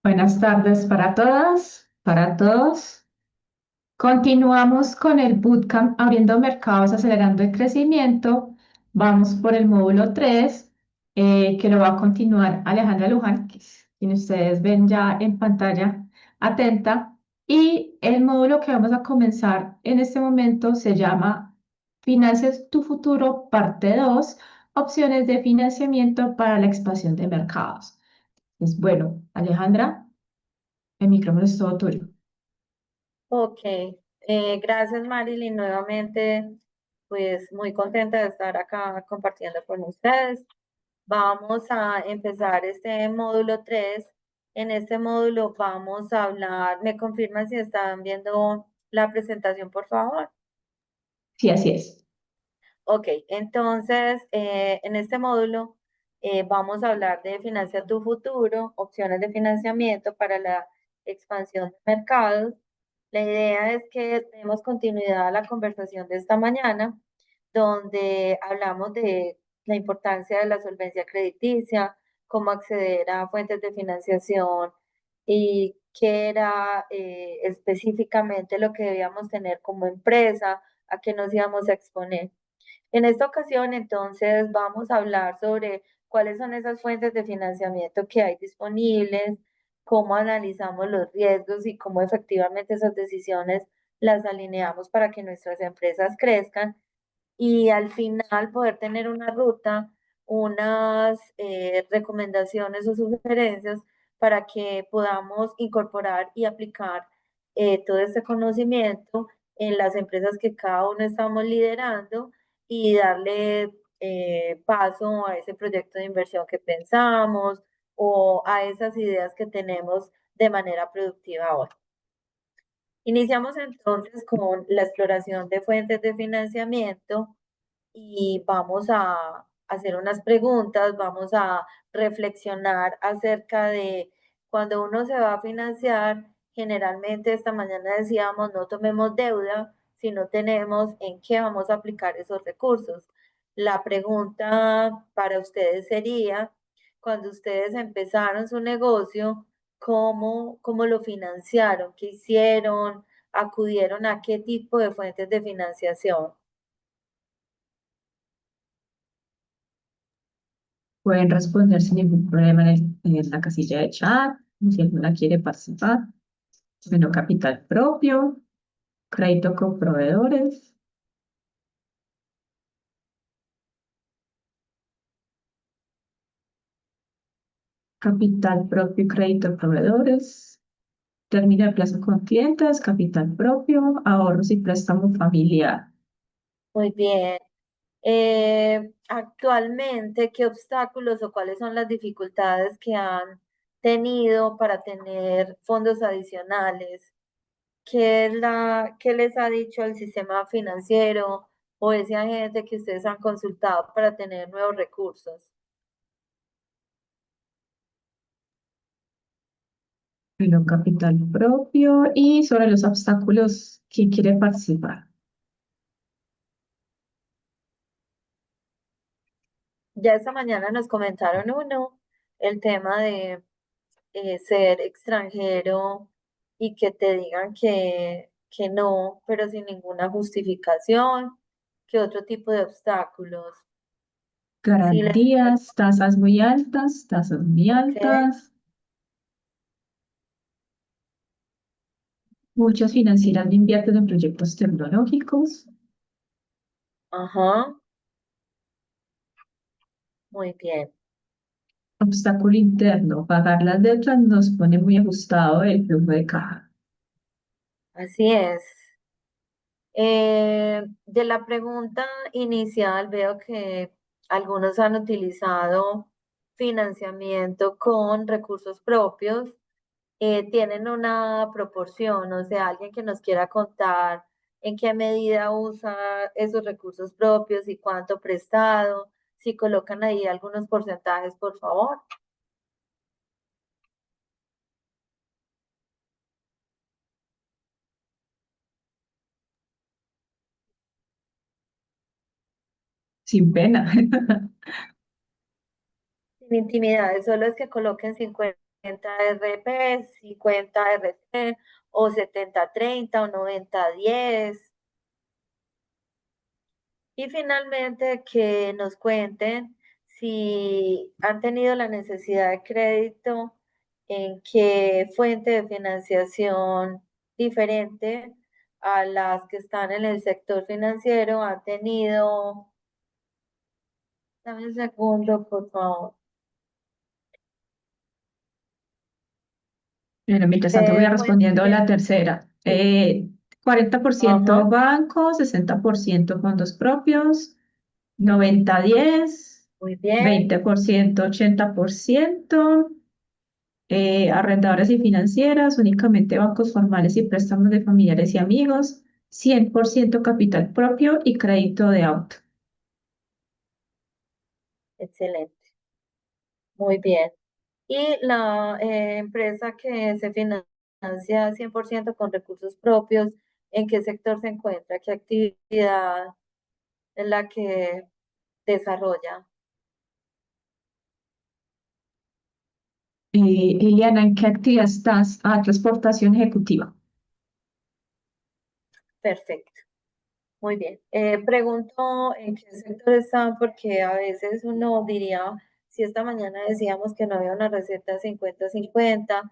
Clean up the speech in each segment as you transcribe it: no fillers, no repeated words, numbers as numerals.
Buenas tardes para todas, para todos. Continuamos con el bootcamp Abriendo Mercados, Acelerando el Crecimiento. Vamos por el módulo 3, que lo va a continuar Alejandra Luján, quien ustedes ven ya en pantalla atenta. Y el módulo que vamos a comenzar en este momento se llama Financias tu futuro, parte 2, opciones de financiamiento para la expansión de mercados. Pues bueno, Alejandra. El micrófono es todo tuyo. Ok, gracias Marilyn, nuevamente, pues muy contenta de estar acá compartiendo con ustedes. Vamos a empezar este módulo 3. En este módulo vamos a hablar, ¿me confirman si están viendo la presentación, por favor? Sí, así es. Ok, entonces en este módulo vamos a hablar de Financia tu futuro, opciones de financiamiento para la expansión de mercados. La idea es que demos continuidad a la conversación de esta mañana, donde hablamos de la importancia de la solvencia crediticia, cómo acceder a fuentes de financiación y qué era específicamente lo que debíamos tener como empresa, a qué nos íbamos a exponer. En esta ocasión, entonces, vamos a hablar sobre cuáles son esas fuentes de financiamiento que hay disponibles, cómo analizamos los riesgos y cómo efectivamente esas decisiones las alineamos para que nuestras empresas crezcan y al final poder tener una ruta, unas recomendaciones o sugerencias para que podamos incorporar y aplicar todo este conocimiento en las empresas que cada uno estamos liderando y darle paso a ese proyecto de inversión que pensamos o a esas ideas que tenemos de manera productiva ahora. Iniciamos entonces con la exploración de fuentes de financiamiento y vamos a hacer unas preguntas, vamos a reflexionar acerca de cuando uno se va a financiar, generalmente esta mañana decíamos no tomemos deuda si no tenemos en qué vamos a aplicar esos recursos. La pregunta para ustedes sería, cuando ustedes empezaron su negocio, ¿cómo lo financiaron? ¿Qué hicieron? ¿Acudieron a qué tipo de fuentes de financiación? Pueden responder sin ningún problema en la casilla de chat, si alguna quiere participar. Bueno, capital propio, crédito con proveedores, capital propio y crédito proveedores, término de plazo con clientes, capital propio, ahorros y préstamo familiar. Muy bien. Actualmente, ¿qué obstáculos o cuáles son las dificultades que han tenido para tener fondos adicionales? ¿Qué les ha dicho el sistema financiero o ese agente que ustedes han consultado para tener nuevos recursos? Bueno, capital propio y sobre los obstáculos, ¿quién quiere participar? Ya esta mañana nos comentaron uno, el tema de ser extranjero y que te digan que no, pero sin ninguna justificación, que otro tipo de obstáculos. Sí, Garantías, tasas muy ok, altas. Muchas financieras no invierten en proyectos tecnológicos. ajá, muy bien, Obstáculo interno. Pagar las deudas nos pone muy ajustado el flujo de caja. así es. De la pregunta inicial, veo que algunos han utilizado financiamiento con recursos propios. Tienen una proporción, o sea, alguien que nos quiera contar en qué medida usa esos recursos propios y cuánto prestado, si colocan ahí algunos porcentajes, por favor. Sin pena. Sin intimidades, solo es que coloquen 50. RP, 50 RT, o 70-30 o 90-10. Y finalmente que nos cuenten si han tenido la necesidad de crédito, en qué fuente de financiación diferente a las que están en el sector financiero han tenido. Dame un segundo, por favor. Bueno, mientras tanto voy ¿Qué fuente respondiendo a la tercera. Sí. 40% Ajá. banco, 60% fondos propios, 90-10, Muy bien. 20% 80%, arrendadores y financieras, únicamente bancos formales y préstamos de familiares y amigos, 100% capital propio y crédito de auto. Excelente. Muy bien. Y la empresa que se financia 100% con recursos propios, ¿en qué sector se encuentra? ¿Qué actividad es la que desarrolla? Liliana, ¿en qué actividad estás? Transportación ejecutiva. Perfecto. Muy bien. Pregunto en qué sector están porque a veces uno diría, si esta mañana decíamos que no había una receta 50-50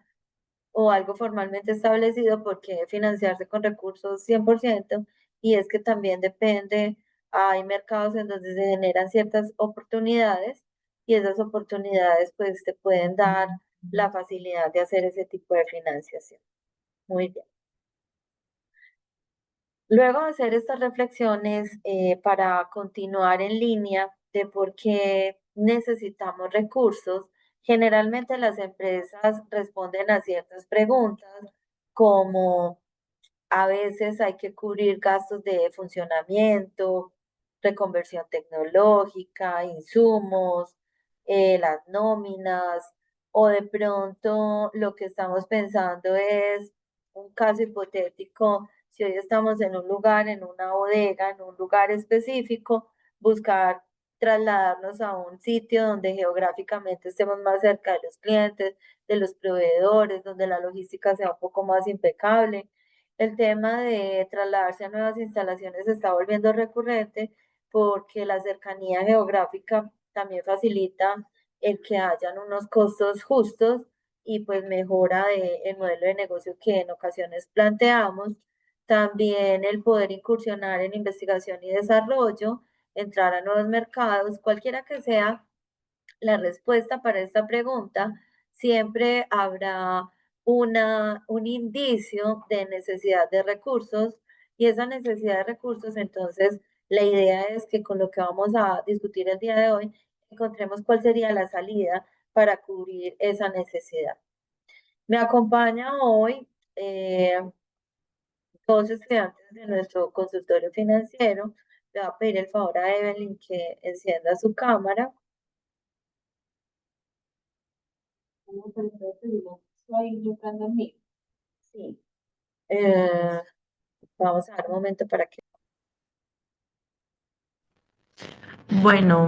o algo formalmente establecido, porque financiarse con recursos 100%, y es que también depende, hay mercados en donde se generan ciertas oportunidades y esas oportunidades pues te pueden dar la facilidad de hacer ese tipo de financiación. Muy bien. Luego de hacer estas reflexiones, para continuar en línea de por qué necesitamos recursos, generalmente las empresas responden a ciertas preguntas como a veces hay que cubrir gastos de funcionamiento, reconversión tecnológica, insumos, las nóminas, o de pronto lo que estamos pensando es un caso hipotético. Si hoy estamos en un lugar, en una bodega, en un lugar específico, buscar trasladarnos a un sitio donde geográficamente estemos más cerca de los clientes, de los proveedores, donde la logística sea un poco más impecable. El tema de trasladarse a nuevas instalaciones se está volviendo recurrente porque la cercanía geográfica también facilita el que hayan unos costos justos y pues mejora el modelo de negocio que en ocasiones planteamos. También el poder incursionar en investigación y desarrollo, entrar a nuevos mercados, cualquiera que sea la respuesta para esta pregunta, siempre habrá un indicio de necesidad de recursos, y esa necesidad de recursos, entonces, la idea es que con lo que vamos a discutir el día de hoy, encontremos cuál sería la salida para cubrir esa necesidad. Me acompaña hoy dos estudiantes de nuestro consultorio financiero. Le voy a pedir el favor a Evelyn que encienda su cámara. Sí. Eh, Vamos a dar un momento para que... Bueno,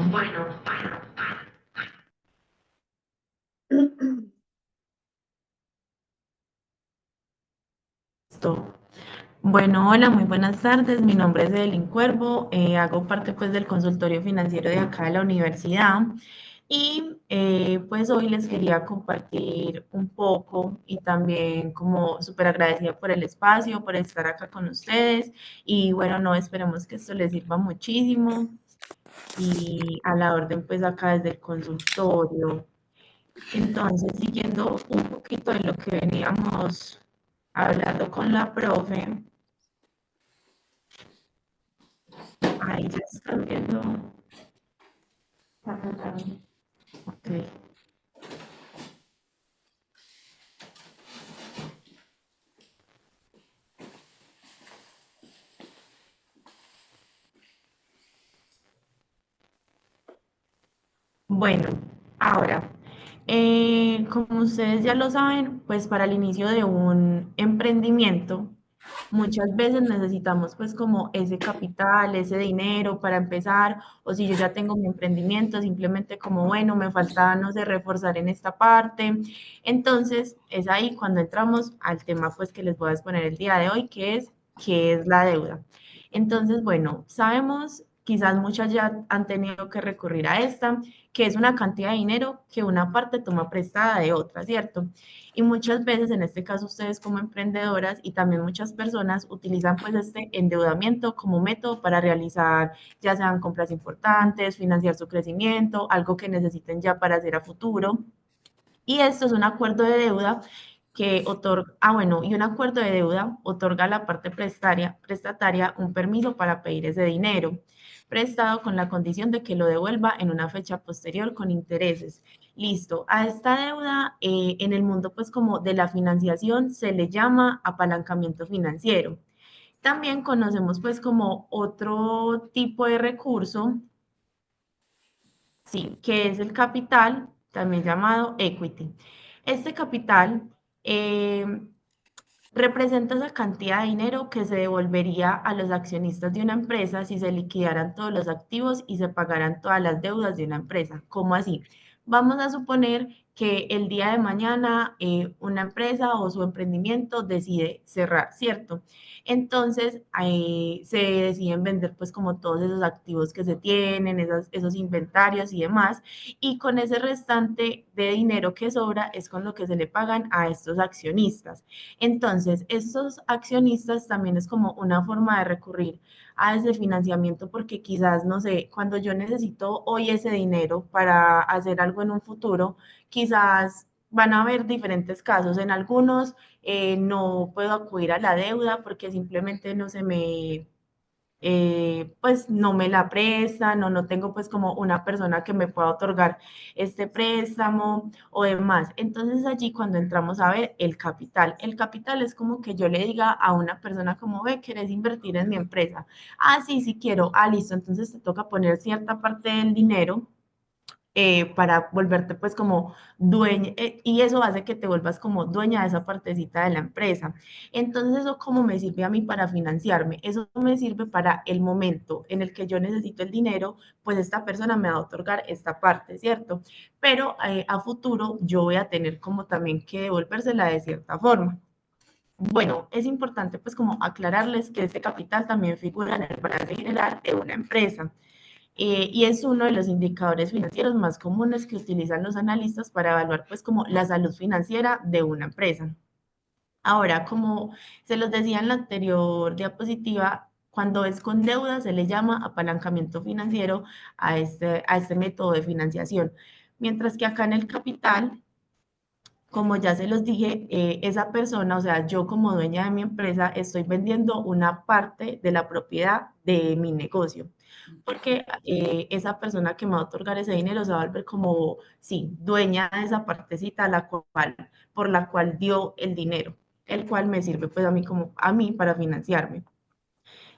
esto. Bueno, hola, muy buenas tardes. Mi nombre es Evelyn Cuervo. Hago parte pues del consultorio financiero de acá de la universidad y pues hoy les quería compartir un poco y también como súper agradecida por el espacio, por estar acá con ustedes y bueno, no esperemos que esto les sirva muchísimo y a la orden pues acá desde el consultorio. Entonces, siguiendo un poquito de lo que veníamos hablando con la profe, ahí ya están viendo. Ok. Bueno, ahora, como ustedes ya lo saben, pues para el inicio de un emprendimiento Muchas veces necesitamos pues como ese capital, ese dinero para empezar, o si yo ya tengo mi emprendimiento, simplemente como, bueno, me falta, no sé, reforzar en esta parte. Entonces, es ahí cuando entramos al tema pues que les voy a exponer el día de hoy, qué es la deuda. Entonces, bueno, sabemos, quizás muchas ya han tenido que recurrir a esta, que es una cantidad de dinero que una parte toma prestada de otra, ¿cierto? Y muchas veces, en este caso ustedes como emprendedoras y también muchas personas utilizan pues este endeudamiento como método para realizar ya sean compras importantes, financiar su crecimiento, algo que necesiten ya para hacer a futuro. Y esto es un acuerdo de deuda que otorga, bueno, y un acuerdo de deuda otorga a la parte prestataria un permiso para pedir ese dinero prestado con la condición de que lo devuelva en una fecha posterior con intereses. Listo, a esta deuda en el mundo pues como de la financiación se le llama apalancamiento financiero. También conocemos pues como otro tipo de recurso, sí, que es el capital, también llamado equity. Este capital eh, representa esa cantidad de dinero que se devolvería a los accionistas de una empresa si se liquidaran todos los activos y se pagaran todas las deudas de una empresa. ¿Cómo así? Vamos a suponer que el día de mañana una empresa o su emprendimiento decide cerrar, ¿cierto? Entonces se deciden vender pues como todos esos activos que se tienen, esos inventarios y demás, y con ese restante de dinero que sobra es con lo que se le pagan a estos accionistas. Entonces, estos accionistas también es como una forma de recurrir a ese financiamiento porque quizás, no sé, cuando yo necesito hoy ese dinero para hacer algo en un futuro, quizás van a haber diferentes casos. En algunos no puedo acudir a la deuda porque simplemente no se me pues no me la prestan o no tengo pues como una persona que me pueda otorgar este préstamo o demás. Entonces allí cuando entramos a ver el capital es como que yo le diga a una persona como ve, ¿querés invertir en mi empresa? Ah, sí, sí quiero. Ah, listo. Entonces te toca poner cierta parte del dinero para volverte pues como dueña, y eso hace que te vuelvas como dueña de esa partecita de la empresa. Entonces, ¿eso cómo me sirve a mí para financiarme? Eso me sirve para el momento en el que yo necesito el dinero, pues esta persona me va a otorgar esta parte, ¿cierto? Pero a futuro yo voy a tener como también que devolvérsela de cierta forma. Bueno, es importante pues como aclararles que este capital también figura en el balance general de una empresa y es uno de los indicadores financieros más comunes que utilizan los analistas para evaluar pues como la salud financiera de una empresa. Ahora, como se los decía en la anterior diapositiva, cuando es con deuda se le llama apalancamiento financiero a este método de financiación. Mientras que acá en el capital, como ya se los dije, esa persona, o sea, yo como dueña de mi empresa, estoy vendiendo una parte de la propiedad de mi negocio, porque esa persona que me va a otorgar ese dinero se va a volver como, sí, dueña de esa partecita por la cual dio el dinero, el cual me sirve pues a mí como a mí para financiarme.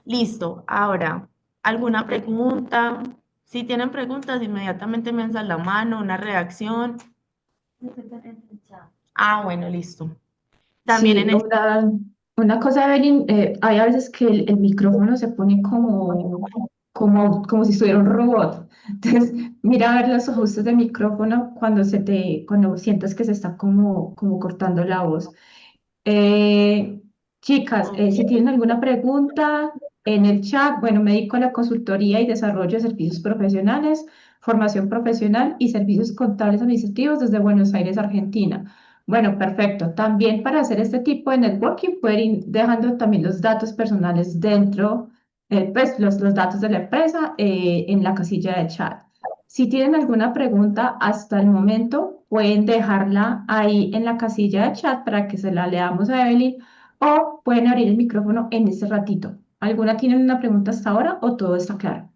Listo, ahora, ¿alguna pregunta? Si tienen preguntas, inmediatamente me alzan la mano, una reacción. Ah, bueno, listo. También Sí, en el... una cosa, Evelyn, hay a veces que el micrófono se pone como si estuviera un robot. Entonces, mira a ver los ajustes de micrófono cuando sientas que se está como cortando la voz. Eh, chicas, si tienen alguna pregunta en el chat, bueno, me dedico a la consultoría y desarrollo de servicios profesionales, formación profesional y servicios contables administrativos desde Buenos Aires, Argentina. Bueno, perfecto. También para hacer este tipo de networking pueden ir dejando también los datos personales dentro, pues los datos de la empresa en la casilla de chat. Si tienen alguna pregunta hasta el momento, pueden dejarla ahí en la casilla de chat para que se la leamos a Evelyn o pueden abrir el micrófono en este ratito. ¿Alguna tienen una pregunta hasta ahora o todo está claro?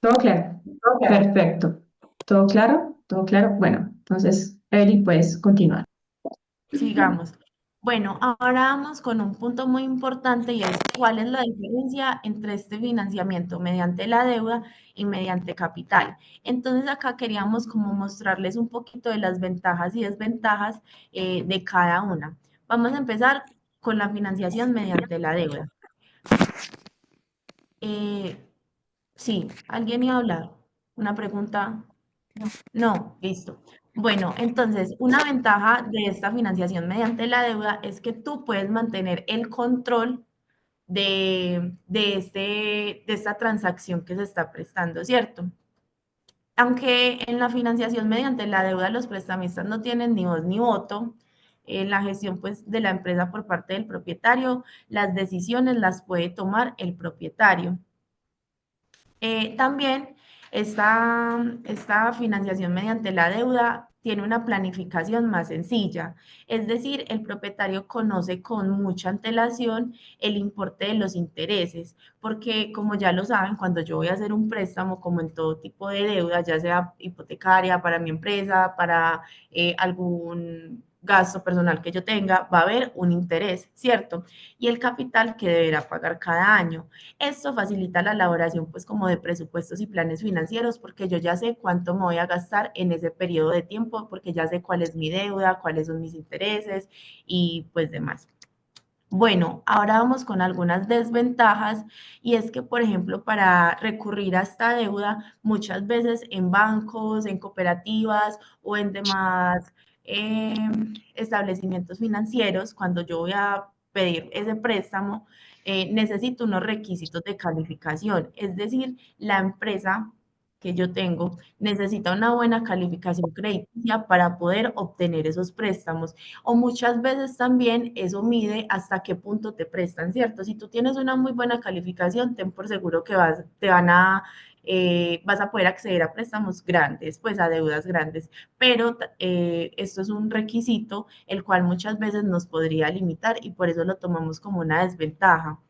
¿Todo claro? Perfecto. ¿Todo claro? ¿Todo claro? Bueno, entonces, Evelyn, puedes continuar. Sigamos. Bueno, ahora vamos con un punto muy importante y es cuál es la diferencia entre este financiamiento mediante la deuda y mediante capital. Entonces acá queríamos como mostrarles un poquito de las ventajas y desventajas de cada una. Vamos a empezar con la financiación mediante la deuda. Eh, sí, ¿alguien iba a hablar? ¿Una pregunta? No, listo. Bueno, entonces, una ventaja de esta financiación mediante la deuda es que tú puedes mantener el control de esta transacción que se está prestando, ¿cierto? Aunque en la financiación mediante la deuda los prestamistas no tienen ni voz ni voto, en la gestión pues, de la empresa por parte del propietario, las decisiones las puede tomar el propietario. También esta financiación mediante la deuda tiene una planificación más sencilla, es decir, el propietario conoce con mucha antelación el importe de los intereses, porque como ya lo saben, cuando yo voy a hacer un préstamo, como en todo tipo de deuda, ya sea hipotecaria para mi empresa, para algún gasto personal que yo tenga, va a haber un interés, ¿cierto? Y el capital que deberá pagar cada año. Esto facilita la elaboración, pues, como de presupuestos y planes financieros, porque yo ya sé cuánto me voy a gastar en ese periodo de tiempo, porque ya sé cuál es mi deuda, cuáles son mis intereses y pues demás. Bueno, ahora vamos con algunas desventajas y es que, por ejemplo, para recurrir a esta deuda, muchas veces en bancos, en cooperativas o en demás establecimientos financieros, cuando yo voy a pedir ese préstamo, necesito unos requisitos de calificación, es decir, la empresa que yo tengo necesita una buena calificación crediticia para poder obtener esos préstamos o muchas veces también eso mide hasta qué punto te prestan, ¿cierto? Si tú tienes una muy buena calificación, ten por seguro que vas a poder acceder a préstamos grandes, pues a deudas grandes, pero esto es un requisito el cual muchas veces nos podría limitar y por eso lo tomamos como una desventaja.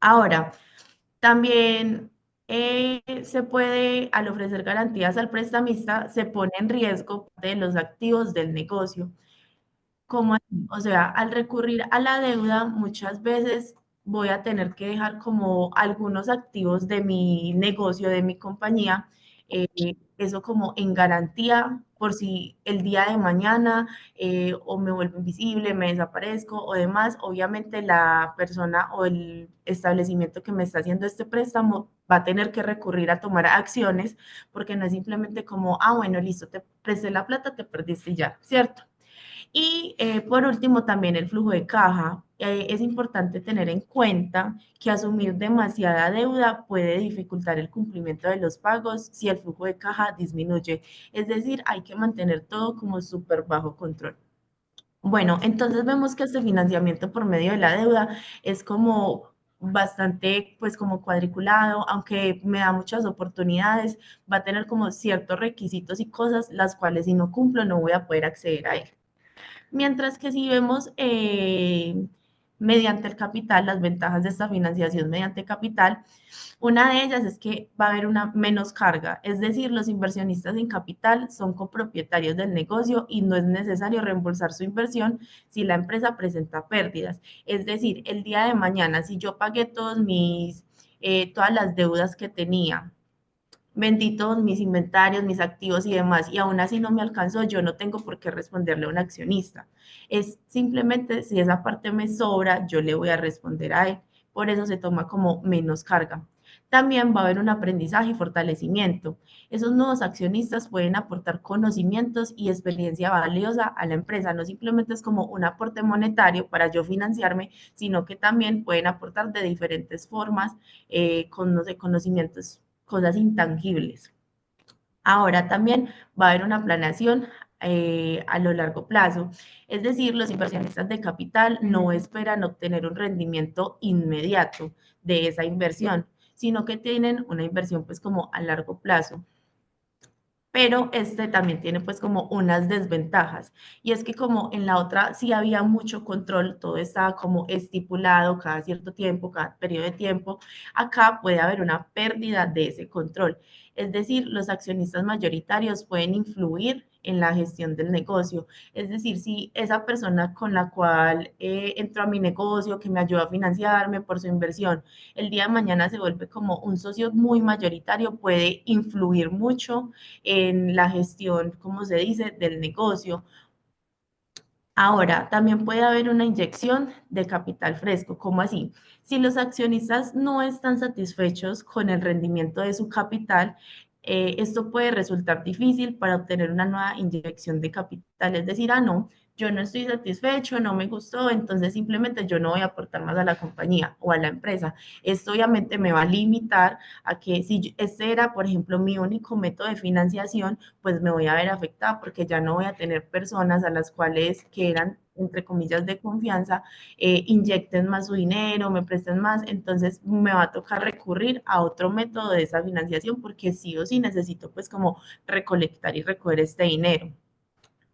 Ahora, también se puede, al ofrecer garantías al prestamista, se pone en riesgo de los activos del negocio. ¿Cómo así? O sea, al recurrir a la deuda, muchas veces voy a tener que dejar como algunos activos de mi negocio, de mi compañía, eso como en garantía por si el día de mañana o me vuelvo invisible, me desaparezco o demás. Obviamente la persona o el establecimiento que me está haciendo este préstamo va a tener que recurrir a tomar acciones porque no es simplemente como, ah, bueno, listo, te presté la plata, te perdiste y ya, ¿cierto? Y por último, también el flujo de caja. Es importante tener en cuenta que asumir demasiada deuda puede dificultar el cumplimiento de los pagos si el flujo de caja disminuye. Es decir, hay que mantener todo como súper bajo control. Bueno, entonces vemos que este financiamiento por medio de la deuda es como bastante, pues como cuadriculado, aunque me da muchas oportunidades, va a tener como ciertos requisitos y cosas las cuales si no cumplo no voy a poder acceder a él. Mientras que si vemos mediante el capital, las ventajas de esta financiación mediante capital, una de ellas es que va a haber una menos carga, es decir, los inversionistas en capital son copropietarios del negocio y no es necesario reembolsar su inversión si la empresa presenta pérdidas. Es decir, el día de mañana, si yo pagué todas las deudas que tenía, vendí todos mis inventarios, mis activos y demás, y aún así no me alcanzó, yo no tengo por qué responderle a un accionista. Es simplemente si esa parte me sobra, yo le voy a responder a él. Por eso se toma como menos carga. También va a haber un aprendizaje y fortalecimiento. Esos nuevos accionistas pueden aportar conocimientos y experiencia valiosa a la empresa. No simplemente es como un aporte monetario para yo financiarme, sino que también pueden aportar de diferentes formas con no sé, conocimientos, cosas intangibles. Ahora también va a haber una planeación a lo largo plazo, es decir, los inversionistas de capital no esperan obtener un rendimiento inmediato de esa inversión, sino que tienen una inversión pues como a largo plazo. Pero este también tiene pues como unas desventajas y es que como en la otra sí había mucho control, todo estaba como estipulado cada cierto tiempo, cada periodo de tiempo, acá puede haber una pérdida de ese control. Es decir, los accionistas mayoritarios pueden influir en la gestión del negocio. Es decir, si esa persona con la cual entró a mi negocio, que me ayudó a financiarme por su inversión, el día de mañana se vuelve como un socio muy mayoritario, puede influir mucho en la gestión, como se dice, del negocio. Ahora, también puede haber una inyección de capital fresco. ¿Cómo así? Si los accionistas no están satisfechos con el rendimiento de su capital, esto puede resultar difícil para obtener una nueva inyección de capital. Es decir, no, yo no estoy satisfecho, no me gustó, entonces simplemente yo no voy a aportar más a la compañía o a la empresa. Esto obviamente me va a limitar a que si este era, por ejemplo, mi único método de financiación, pues me voy a ver afectada porque ya no voy a tener personas a las cuales que eran, entre comillas, de confianza, inyecten más su dinero, me presten más, entonces me va a tocar recurrir a otro método de esa financiación porque sí o sí necesito pues como recolectar y recoger este dinero.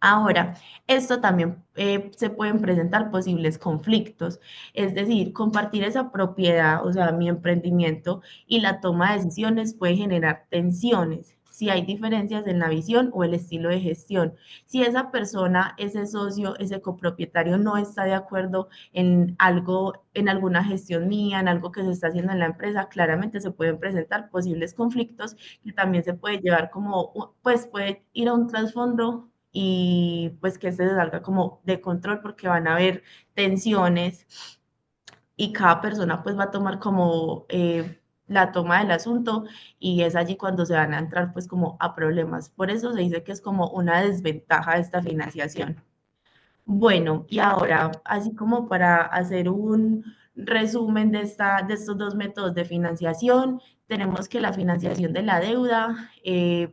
Ahora, esto también se pueden presentar posibles conflictos, es decir, compartir esa propiedad, o sea, mi emprendimiento y la toma de decisiones puede generar tensiones si hay diferencias en la visión o el estilo de gestión. Si esa persona, ese socio, ese copropietario no está de acuerdo en algo, en alguna gestión mía, en algo que se está haciendo en la empresa, claramente se pueden presentar posibles conflictos que también se puede llevar como, pues puede ir a un trasfondo y pues que se salga como de control porque van a haber tensiones y cada persona pues va a tomar como la toma del asunto y es allí cuando se van a entrar pues como a problemas. Por eso se dice que es como una desventaja de esta financiación. Bueno, y ahora, así como para hacer un resumen de estos dos métodos de financiación, tenemos que la financiación de la deuda,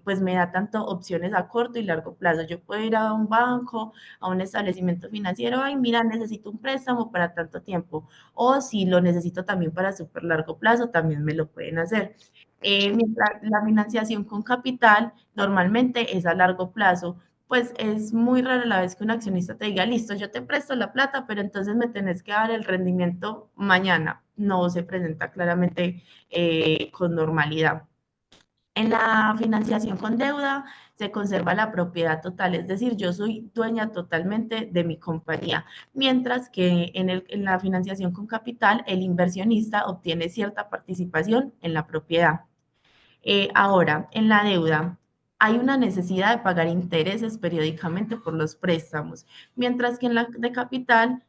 pues me da tanto opciones a corto y largo plazo. Yo puedo ir a un banco, a un establecimiento financiero, ay, mira, necesito un préstamo para tanto tiempo, o si lo necesito también para súper largo plazo, también me lo pueden hacer. Mientras la financiación con capital normalmente es a largo plazo, pues es muy rara la vez que un accionista te diga, listo, yo te presto la plata, pero entonces me tenés que dar el rendimiento mañana. No se presenta claramente con normalidad. En la financiación con deuda se conserva la propiedad total, es decir, yo soy dueña totalmente de mi compañía, mientras que en la financiación con capital el inversionista obtiene cierta participación en la propiedad. Ahora, en la deuda hay una necesidad de pagar intereses periódicamente por los préstamos, mientras que en la de capital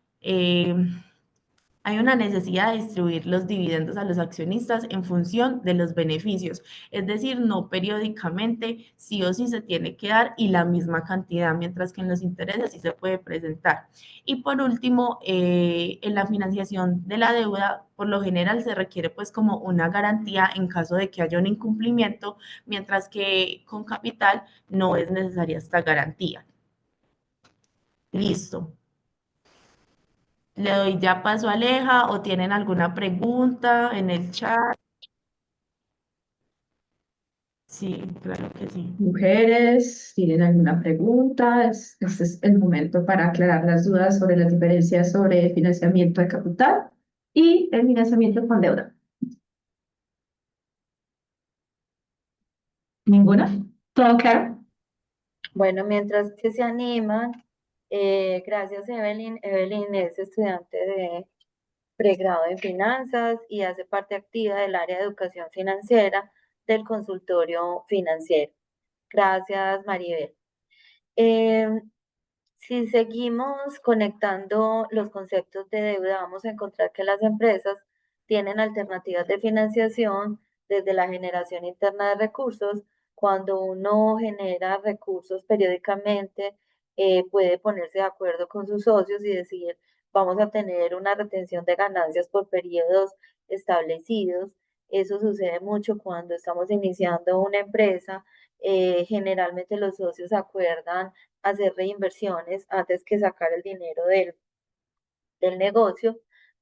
hay una necesidad de distribuir los dividendos a los accionistas en función de los beneficios, es decir, no periódicamente, sí o sí se tiene que dar y la misma cantidad, mientras que en los intereses sí se puede presentar. Y por último, en la financiación de la deuda, por lo general se requiere pues como una garantía en caso de que haya un incumplimiento, mientras que con capital no es necesaria esta garantía. Listo. Le doy ya paso a Aleja o tienen alguna pregunta en el chat. Sí, claro que sí. Mujeres, ¿tienen alguna pregunta? Este es el momento para aclarar las dudas sobre las diferencias sobre financiamiento de capital y el financiamiento con deuda. ¿Ninguna? ¿Todo claro? Bueno, mientras que se animan, gracias Evelyn. Evelyn es estudiante de pregrado en finanzas y hace parte activa del área de educación financiera del consultorio financiero. Gracias, Maribel. Eh, si seguimos conectando los conceptos de deuda, vamos a encontrar que las empresas tienen alternativas de financiación desde la generación interna de recursos. Cuando uno genera recursos periódicamente, puede ponerse de acuerdo con sus socios y decir, vamos a tener una retención de ganancias por periodos establecidos. Eso sucede mucho cuando estamos iniciando una empresa. Generalmente los socios acuerdan hacer reinversiones antes que sacar el dinero del negocio.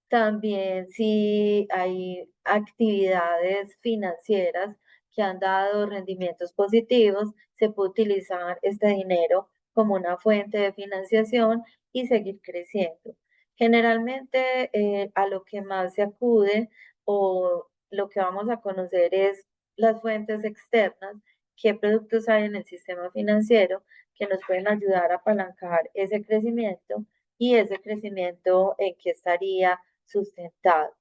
También si hay actividades financieras que han dado rendimientos positivos, se puede utilizar este dinero como una fuente de financiación y seguir creciendo. Generalmente a lo que más se acude o lo que vamos a conocer es las fuentes externas, qué productos hay en el sistema financiero que nos pueden ayudar a apalancar ese crecimiento y ese crecimiento en qué estaría sustentado.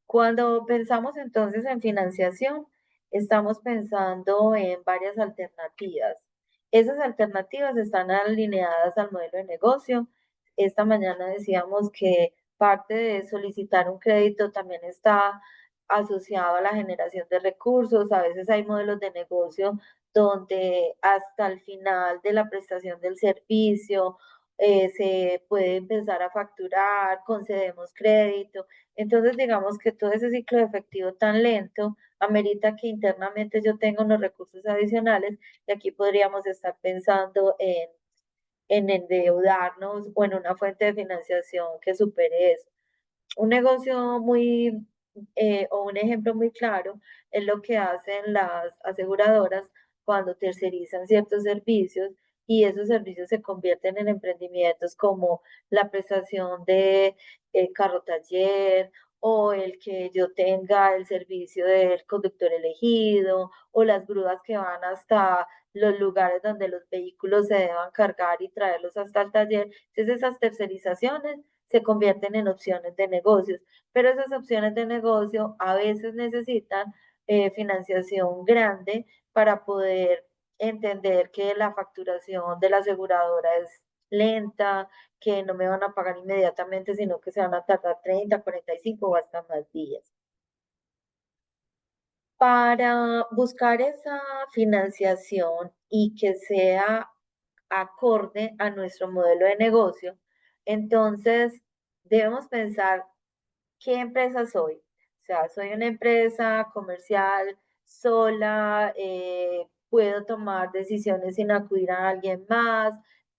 Cuando pensamos entonces en financiación, estamos pensando en varias alternativas. Esas alternativas están alineadas al modelo de negocio. Esta mañana decíamos que parte de solicitar un crédito también está asociado a la generación de recursos. A veces hay modelos de negocio donde hasta el final de la prestación del servicio se puede empezar a facturar, concedemos crédito. Entonces, digamos que todo ese ciclo de efectivo tan lento amerita que internamente yo tenga unos recursos adicionales y aquí podríamos estar pensando en endeudarnos o en una fuente de financiación que supere eso. Un negocio muy o un ejemplo muy claro es lo que hacen las aseguradoras cuando tercerizan ciertos servicios y esos servicios se convierten en emprendimientos como la prestación de carro taller o el que yo tenga el servicio del conductor elegido o las grúas que van hasta los lugares donde los vehículos se deban cargar y traerlos hasta el taller. Entonces esas tercerizaciones se convierten en opciones de negocios, pero esas opciones de negocio a veces necesitan financiación grande para poder entender que la facturación de la aseguradora es lenta, que no me van a pagar inmediatamente, sino que se van a tardar 30, 45 o hasta más días. Para buscar esa financiación y que sea acorde a nuestro modelo de negocio, entonces debemos pensar qué empresa soy. O sea, soy una empresa comercial sola, puedo tomar decisiones sin acudir a alguien más,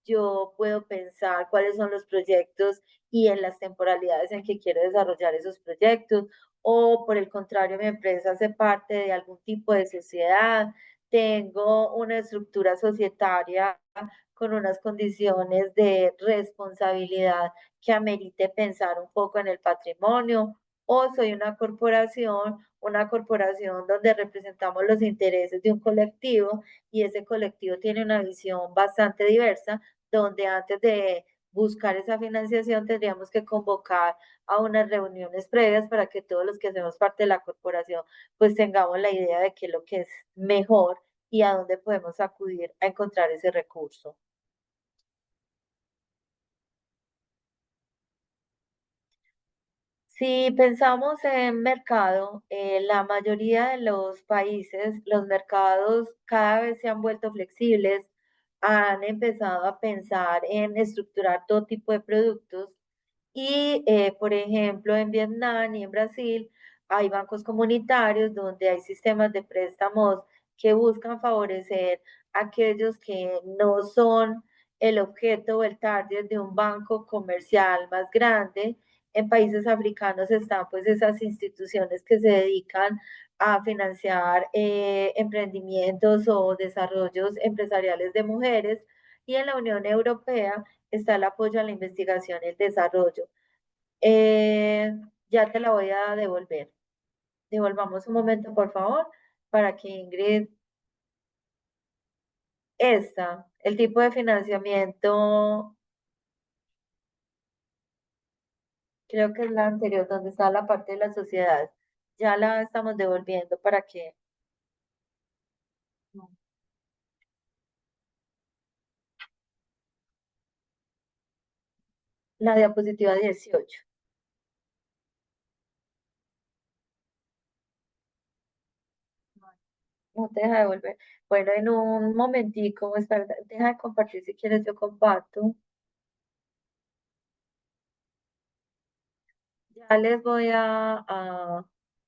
yo puedo pensar cuáles son los proyectos y en las temporalidades en que quiero desarrollar esos proyectos, o por el contrario, mi empresa hace parte de algún tipo de sociedad, tengo una estructura societaria con unas condiciones de responsabilidad que amerite pensar un poco en el patrimonio, o soy una corporación donde representamos los intereses de un colectivo y ese colectivo tiene una visión bastante diversa, donde antes de buscar esa financiación tendríamos que convocar a unas reuniones previas para que todos los que hacemos parte de la corporación pues tengamos la idea de qué es lo que es mejor y a dónde podemos acudir a encontrar ese recurso. Si pensamos en mercado, la mayoría de los países, los mercados cada vez se han vuelto flexibles, han empezado a pensar en estructurar todo tipo de productos y, por ejemplo, en Vietnam y en Brasil hay bancos comunitarios donde hay sistemas de préstamos que buscan favorecer a aquellos que no son el objeto o el target de un banco comercial más grande. En países africanos están pues esas instituciones que se dedican a financiar emprendimientos o desarrollos empresariales de mujeres y en la Unión Europea está el apoyo a la investigación y el desarrollo. Eh, ya te la voy a devolver. Devolvamos un momento, por favor, para que Ingrid, el tipo de financiamiento, creo que es la anterior, donde está la parte de las sociedades. Ya la estamos devolviendo para que la diapositiva 18. No te deja devolver. Bueno, en un momentico, espera, deja de compartir si quieres, yo comparto. Ya les voy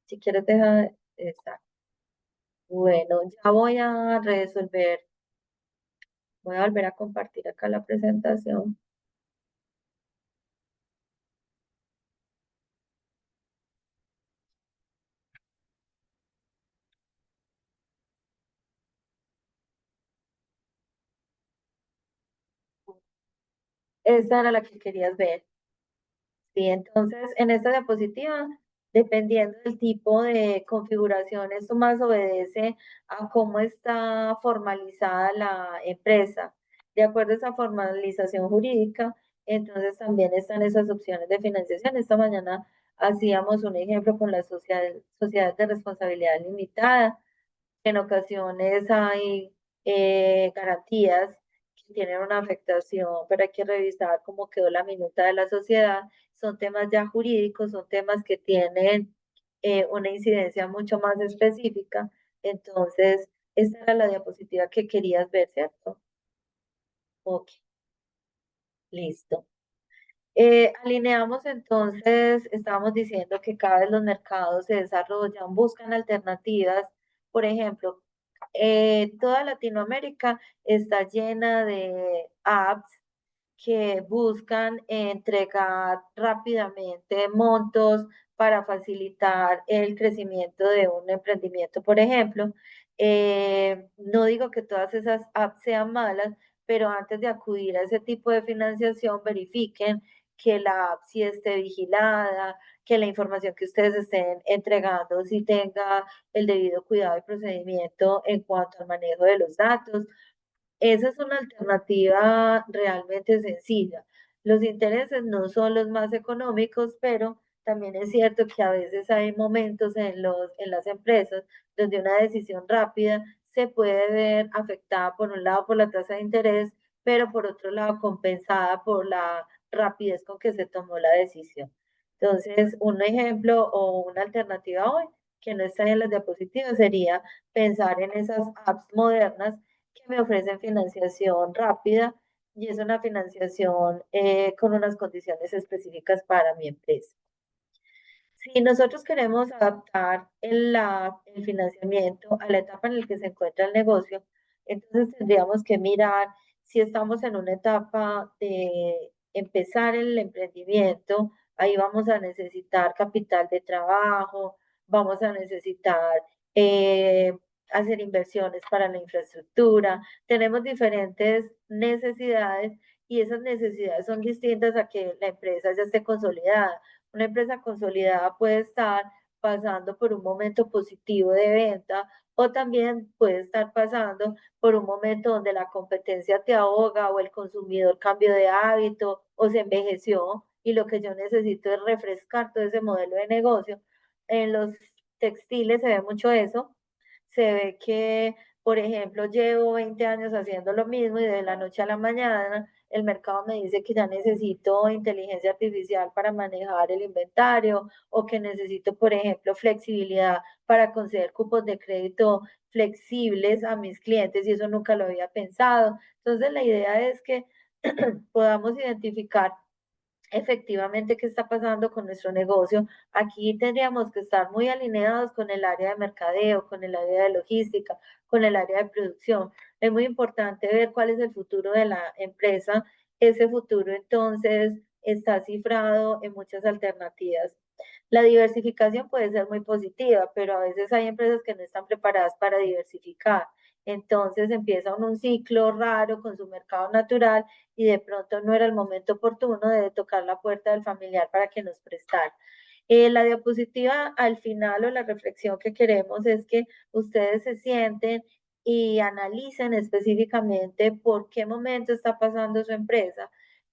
si quieres, deja, exacto. Bueno, ya voy a resolver. Voy a volver a compartir acá la presentación. Esa era la que querías ver. Sí, entonces en esta diapositiva Dependiendo del tipo de configuración, esto más obedece a cómo está formalizada la empresa. De acuerdo a esa formalización jurídica, entonces también están esas opciones de financiación. Esta mañana hacíamos un ejemplo con las sociedades de responsabilidad limitada. En ocasiones hay garantías que tienen una afectación, pero hay que revisar cómo quedó la minuta de la sociedad. Son temas ya jurídicos, son temas que tienen una incidencia mucho más específica. Entonces, esta era la diapositiva que querías ver, ¿cierto? Ok, listo. Alineamos entonces, estábamos diciendo que cada vez los mercados se desarrollan, buscan alternativas. Por ejemplo, toda Latinoamérica está llena de apps que buscan entregar rápidamente montos para facilitar el crecimiento de un emprendimiento. Por ejemplo, no digo que todas esas apps sean malas, pero antes de acudir a ese tipo de financiación, verifiquen que la app sí esté vigilada, que la información que ustedes estén entregando sí tenga el debido cuidado y procedimiento en cuanto al manejo de los datos. Esa es una alternativa realmente sencilla. Los intereses no son los más económicos, pero también es cierto que a veces hay momentos en las empresas donde una decisión rápida se puede ver afectada por un lado por la tasa de interés, pero por otro lado compensada por la rapidez con que se tomó la decisión. Entonces, un ejemplo o una alternativa hoy que no está en las diapositivas sería pensar en esas apps modernas que me ofrecen financiación rápida y es una financiación con unas condiciones específicas para mi empresa. Si nosotros queremos adaptar el financiamiento a la etapa en la que se encuentra el negocio, entonces tendríamos que mirar si estamos en una etapa de empezar el emprendimiento, ahí vamos a necesitar capital de trabajo, vamos a necesitar eh, hacer inversiones para la infraestructura, tenemos diferentes necesidades y esas necesidades son distintas a que la empresa ya esté consolidada. Una empresa consolidada puede estar pasando por un momento positivo de venta o también puede estar pasando por un momento donde la competencia te ahoga o el consumidor cambió de hábito o se envejeció y lo que yo necesito es refrescar todo ese modelo de negocio. En los textiles se ve mucho eso. Se ve que, por ejemplo, llevo 20 años haciendo lo mismo y de la noche a la mañana el mercado me dice que ya necesito inteligencia artificial para manejar el inventario o que necesito, por ejemplo, flexibilidad para conceder cupos de crédito flexibles a mis clientes y eso nunca lo había pensado. Entonces, la idea es que podamos identificar efectivamente qué está pasando con nuestro negocio. Aquí tendríamos que estar muy alineados con el área de mercadeo, con el área de logística, con el área de producción. Es muy importante ver cuál es el futuro de la empresa. Ese futuro entonces está cifrado en muchas alternativas. La diversificación puede ser muy positiva, pero a veces hay empresas que no están preparadas para diversificar. Entonces empieza un ciclo raro con su mercado natural y de pronto no era el momento oportuno de tocar la puerta del familiar para que nos prestara. La diapositiva al final o la reflexión que queremos es que ustedes se sienten y analicen específicamente por qué momento está pasando su empresa,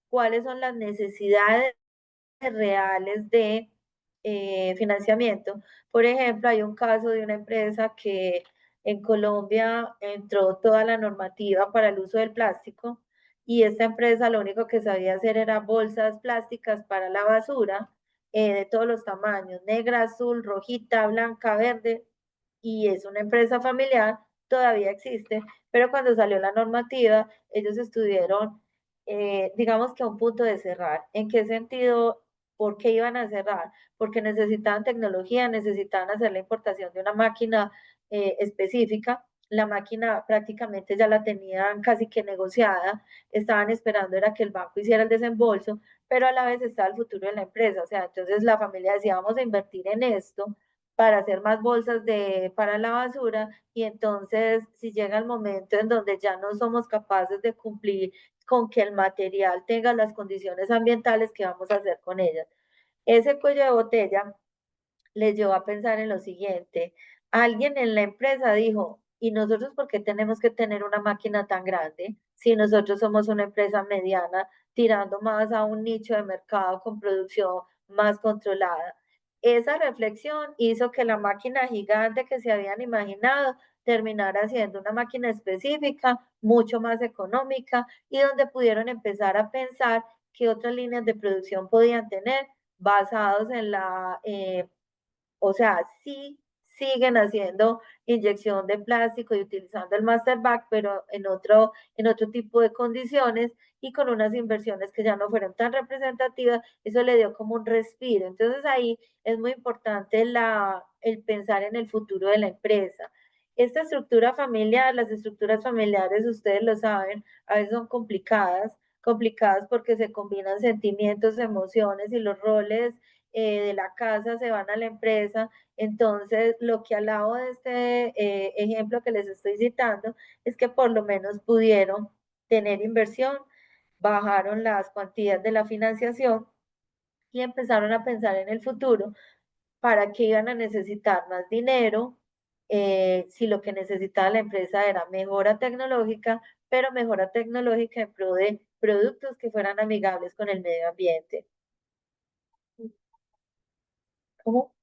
cuáles son las necesidades reales de financiamiento. Por ejemplo, hay un caso de una empresa que en Colombia entró toda la normativa para el uso del plástico y esta empresa lo único que sabía hacer era bolsas plásticas para la basura de todos los tamaños, negra, azul, rojita, blanca, verde, y es una empresa familiar, todavía existe, pero cuando salió la normativa, ellos estuvieron, digamos que a un punto de cerrar. ¿En qué sentido? ¿Por qué iban a cerrar? Porque necesitaban tecnología, necesitaban hacer la importación de una máquina específica. La máquina prácticamente ya la tenían casi que negociada, estaban esperando era que el banco hiciera el desembolso, pero a la vez estaba el futuro de la empresa. O sea, entonces la familia decía, vamos a invertir en esto para hacer más bolsas para la basura y entonces si llega el momento en donde ya no somos capaces de cumplir con que el material tenga las condiciones ambientales, ¿qué vamos a hacer con ellas? Ese cuello de botella les llevó a pensar en lo siguiente. Alguien en la empresa dijo, ¿y nosotros por qué tenemos que tener una máquina tan grande si nosotros somos una empresa mediana tirando más a un nicho de mercado con producción más controlada? Esa reflexión hizo que la máquina gigante que se habían imaginado terminara siendo una máquina específica, mucho más económica y donde pudieron empezar a pensar qué otras líneas de producción podían tener basados en o sea, sí siguen haciendo inyección de plástico y utilizando el Masterback, pero en otro tipo de condiciones y con unas inversiones que ya no fueron tan representativas, eso le dio como un respiro. Entonces ahí es muy importante el pensar en el futuro de la empresa. Esta estructura familiar, las estructuras familiares, ustedes lo saben, a veces son complicadas porque se combinan sentimientos, emociones y los roles de la casa se van a la empresa. Entonces, lo que al lado de este ejemplo que les estoy citando es que por lo menos pudieron tener inversión, bajaron las cuantías de la financiación y empezaron a pensar en el futuro para qué iban a necesitar más dinero, si lo que necesitaba la empresa era mejora tecnológica, pero mejora tecnológica en pro de productos que fueran amigables con el medio ambiente. ¿Cómo?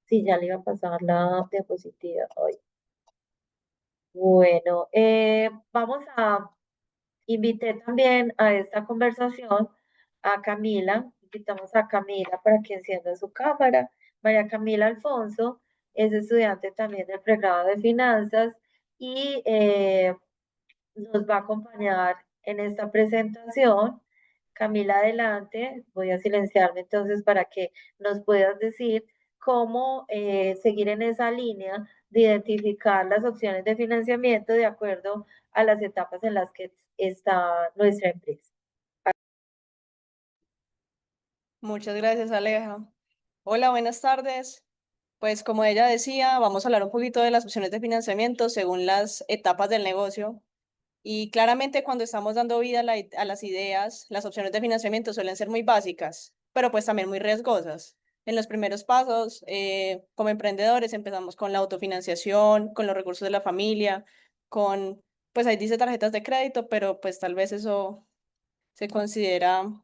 Sí, ya le iba a pasar la diapositiva hoy. Bueno, invité también a esta conversación a Camila, invitamos a Camila para que encienda su cámara. María Camila Alfonso es estudiante también del pregrado de finanzas y nos va a acompañar en esta presentación. Camila, adelante. Voy a silenciarme entonces para que nos puedas decir cómo seguir en esa línea de identificar las opciones de financiamiento de acuerdo a las etapas en las que está nuestra empresa. Muchas gracias, Aleja. Hola, buenas tardes. Pues como ella decía, vamos a hablar un poquito de las opciones de financiamiento según las etapas del negocio. Y claramente cuando estamos dando vida a las ideas, las opciones de financiamiento suelen ser muy básicas, pero pues también muy riesgosas. En los primeros pasos, como emprendedores, empezamos con la autofinanciación, con los recursos de la familia, pues ahí dice tarjetas de crédito, pero pues tal vez eso se considera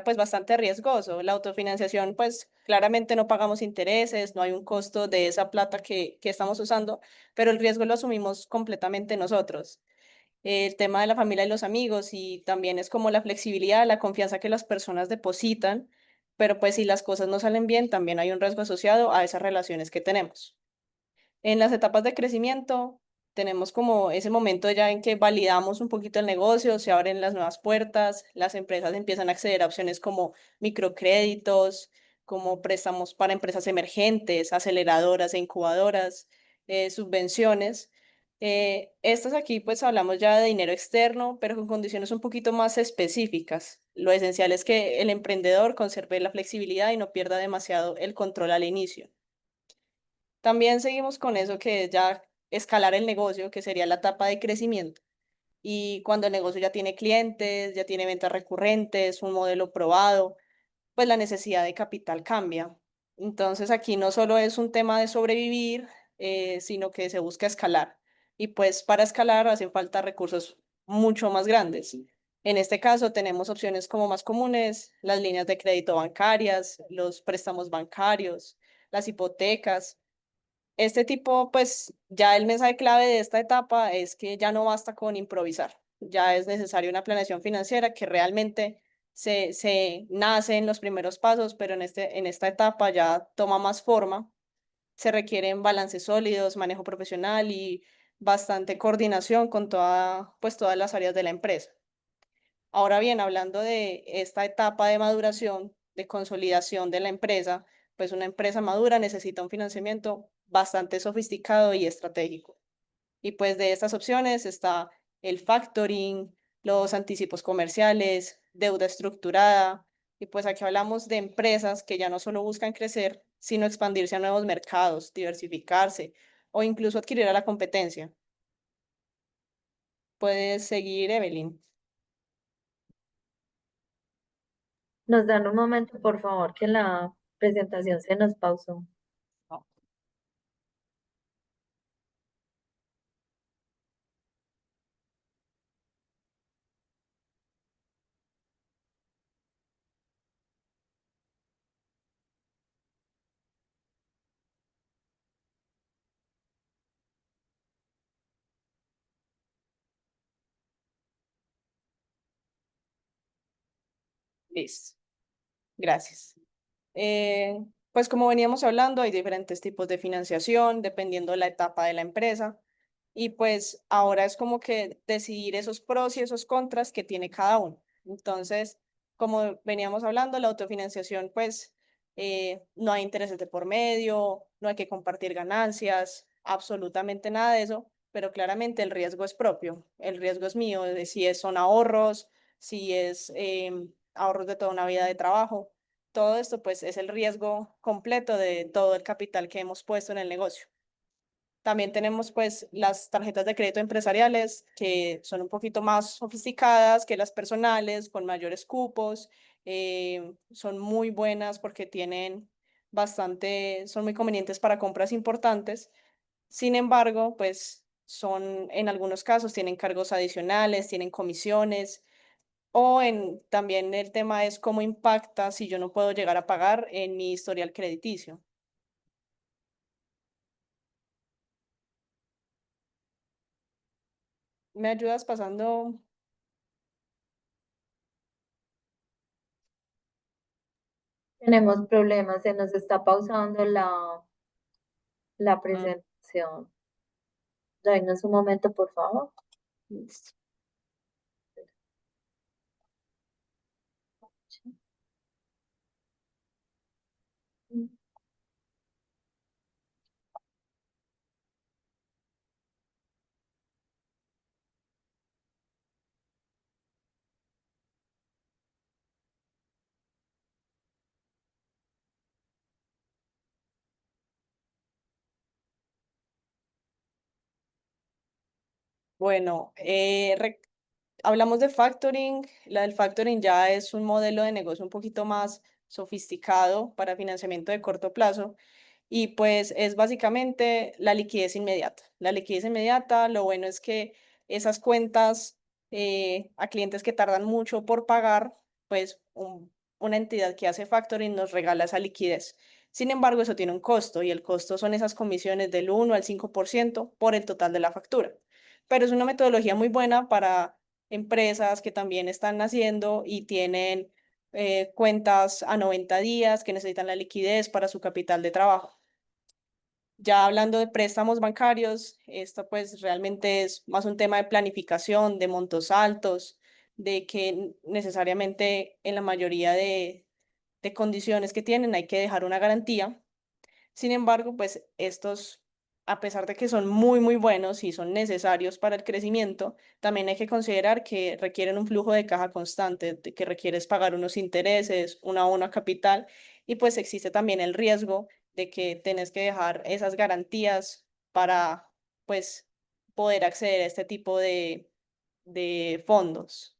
pues bastante riesgoso. La autofinanciación pues claramente no pagamos intereses, no hay un costo de esa plata que estamos usando, pero el riesgo lo asumimos completamente nosotros. El tema de la familia y los amigos y también es como la flexibilidad, la confianza que las personas depositan, pero pues si las cosas no salen bien, también hay un riesgo asociado a esas relaciones que tenemos. En las etapas de crecimiento tenemos como ese momento ya en que validamos un poquito el negocio, se abren las nuevas puertas, las empresas empiezan a acceder a opciones como microcréditos, como préstamos para empresas emergentes, aceleradoras e incubadoras, subvenciones. Estas aquí pues hablamos ya de dinero externo, pero con condiciones un poquito más específicas. Lo esencial es que el emprendedor conserve la flexibilidad y no pierda demasiado el control al inicio. También seguimos con eso que es ya escalar el negocio, que sería la etapa de crecimiento. Y cuando el negocio ya tiene clientes, ya tiene ventas recurrentes, un modelo probado, pues la necesidad de capital cambia. Entonces aquí no solo es un tema de sobrevivir, sino que se busca escalar. Y pues para escalar hacen falta recursos mucho más grandes. En este caso tenemos opciones como más comunes, las líneas de crédito bancarias, los préstamos bancarios, las hipotecas. Este tipo, pues ya el mensaje clave de esta etapa es que ya no basta con improvisar, ya es necesaria una planeación financiera que realmente se nace en los primeros pasos, pero en esta etapa ya toma más forma. Se requieren balances sólidos, manejo profesional y bastante coordinación con pues todas las áreas de la empresa. Ahora bien, hablando de esta etapa de maduración, de consolidación de la empresa, pues una empresa madura necesita un financiamiento bastante sofisticado y estratégico. Y pues de estas opciones está el factoring, los anticipos comerciales, deuda estructurada. Y pues aquí hablamos de empresas que ya no solo buscan crecer, sino expandirse a nuevos mercados, diversificarse o incluso adquirir a la competencia. Puedes seguir, Evelyn. Nos dan un momento, por favor, que la presentación se nos pausó. Listo, gracias. Pues como veníamos hablando, hay diferentes tipos de financiación dependiendo de la etapa de la empresa. Y pues ahora es como que decidir esos pros y esos contras que tiene cada uno. Entonces, como veníamos hablando, la autofinanciación, pues no hay intereses de por medio, no hay que compartir ganancias, absolutamente nada de eso, pero claramente el riesgo es propio. El riesgo es mío, de si son ahorros, si es ahorros de toda una vida de trabajo. Todo esto, pues, es el riesgo completo de todo el capital que hemos puesto en el negocio. También tenemos pues las tarjetas de crédito empresariales que son un poquito más sofisticadas que las personales, con mayores cupos, son muy buenas porque tienen bastante, son muy convenientes para compras importantes. Sin embargo, pues son en algunos casos tienen cargos adicionales, tienen comisiones también el tema es cómo impacta si yo no puedo llegar a pagar en mi historial crediticio. ¿Me ayudas pasando? Tenemos problemas, se nos está pausando la Mm, presentación. Denos un momento, por favor. listo. Bueno, hablamos de factoring. La del factoring ya es un modelo de negocio un poquito más sofisticado para financiamiento de corto plazo y pues es básicamente la liquidez inmediata. La liquidez inmediata, lo bueno es que esas cuentas a clientes que tardan mucho por pagar, pues una entidad que hace factoring nos regala esa liquidez. Sin embargo, eso tiene un costo y el costo son esas comisiones del 1 al 5% por el total de la factura. Pero es una metodología muy buena para empresas que también están naciendo y tienen cuentas a 90 días que necesitan la liquidez para su capital de trabajo. Ya hablando de préstamos bancarios, esto pues realmente es más un tema de planificación, de montos altos, de que necesariamente en la mayoría de condiciones que tienen hay que dejar una garantía. Sin embargo, pues estos, a pesar de que son muy, muy buenos y son necesarios para el crecimiento, también hay que considerar que requieren un flujo de caja constante, de que requieres pagar unos intereses, un abono a capital, y pues existe también el riesgo de que tenés que dejar esas garantías para, pues, poder acceder a este tipo de fondos.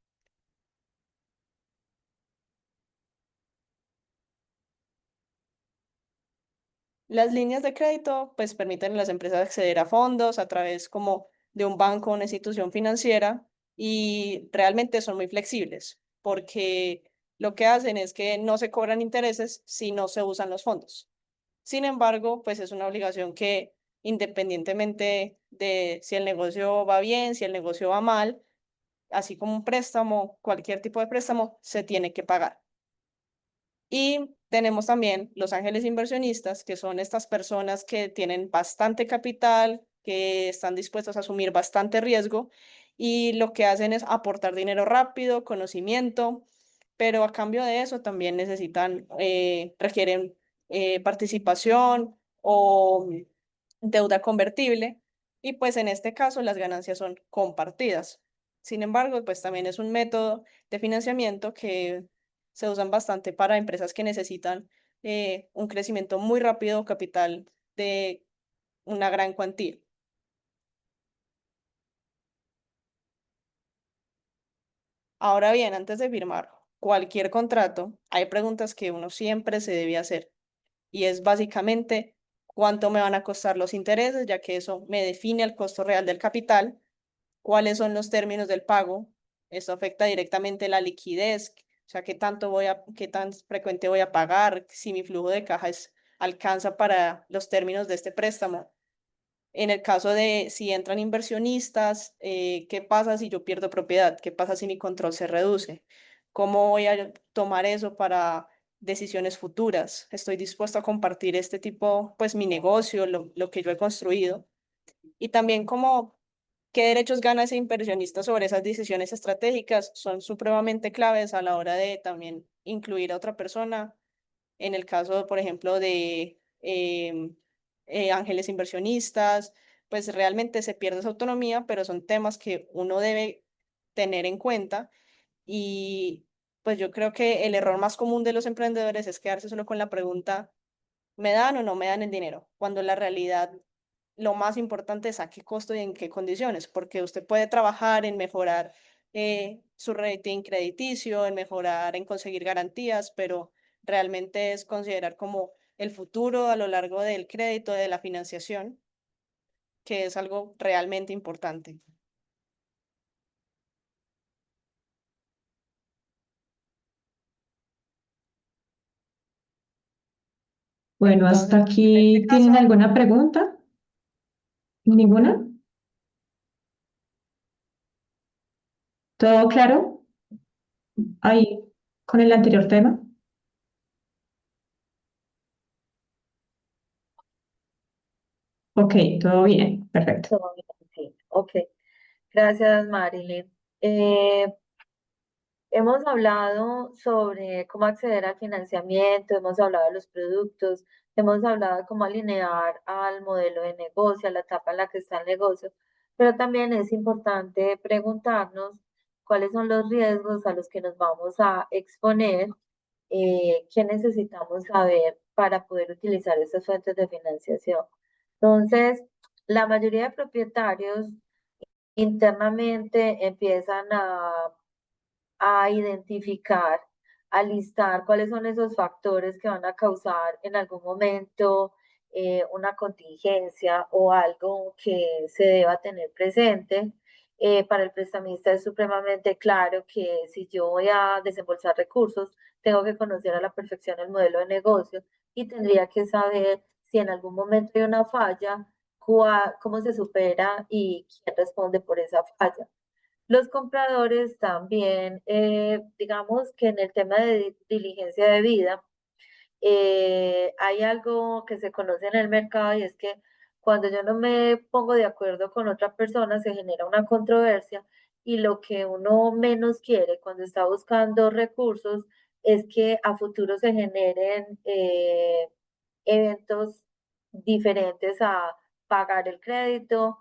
Las líneas de crédito pues permiten a las empresas acceder a fondos a través como de un banco o una institución financiera y realmente son muy flexibles porque lo que hacen es que no se cobran intereses si no se usan los fondos. Sin embargo, pues es una obligación que independientemente de si el negocio va bien, si el negocio va mal, así como un préstamo, cualquier tipo de préstamo, se tiene que pagar. Y tenemos también los ángeles inversionistas, que son estas personas que tienen bastante capital, que están dispuestos a asumir bastante riesgo y lo que hacen es aportar dinero rápido, conocimiento, pero a cambio de eso también requieren participación o deuda convertible y pues en este caso las ganancias son compartidas. Sin embargo, pues también es un método de financiamiento que se usan bastante para empresas que necesitan un crecimiento muy rápido, capital de una gran cuantía. Ahora bien, antes de firmar cualquier contrato, hay preguntas que uno siempre se debe hacer. Y es básicamente cuánto me van a costar los intereses, ya que eso me define el costo real del capital, cuáles son los términos del pago. Esto afecta directamente la liquidez, o sea, qué tan frecuente voy a pagar, si mi flujo de caja alcanza para los términos de este préstamo. En el caso de si entran inversionistas, ¿qué pasa si yo pierdo propiedad? ¿Qué pasa si mi control se reduce? ¿Cómo voy a tomar eso para decisiones futuras? Estoy dispuesto a compartir este tipo, pues mi negocio, lo que yo he construido. Y también como qué derechos gana ese inversionista sobre esas decisiones estratégicas son supremamente claves a la hora de también incluir a otra persona en el caso, por ejemplo, de ángeles inversionistas, pues realmente se pierde esa autonomía, pero son temas que uno debe tener en cuenta y pues yo creo que el error más común de los emprendedores es quedarse solo con la pregunta, ¿me dan o no me dan el dinero? Cuando la realidad, lo más importante es a qué costo y en qué condiciones, porque usted puede trabajar en mejorar su rating crediticio, en mejorar, en conseguir garantías, pero realmente es considerar como el futuro a lo largo del crédito, de la financiación, que es algo realmente importante. Bueno, Entonces, hasta en este aquí, ¿tienen caso, alguna pregunta? ¿Ninguna? ¿Todo claro? Ahí, con el anterior tema. Ok, todo bien, perfecto. Todo bien, sí. Ok, gracias, Marilyn. Eh, Hemos hablado sobre cómo acceder al financiamiento, hemos hablado de los productos, hemos hablado de cómo alinear al modelo de negocio, a la etapa en la que está el negocio, pero también es importante preguntarnos cuáles son los riesgos a los que nos vamos a exponer, qué necesitamos saber para poder utilizar esas fuentes de financiación. Entonces, la mayoría de propietarios internamente empiezan a identificar, a listar cuáles son esos factores que van a causar en algún momento una contingencia o algo que se deba tener presente. Para el prestamista es supremamente claro que si yo voy a desembolsar recursos, tengo que conocer a la perfección el modelo de negocio y tendría que saber si en algún momento hay una falla, cómo se supera y quién responde por esa falla. Los compradores también, digamos que en el tema de diligencia de vida, hay algo que se conoce en el mercado y es que cuando yo no me pongo de acuerdo con otra persona se genera una controversia y lo que uno menos quiere cuando está buscando recursos es que a futuro se generen eventos diferentes a pagar el crédito,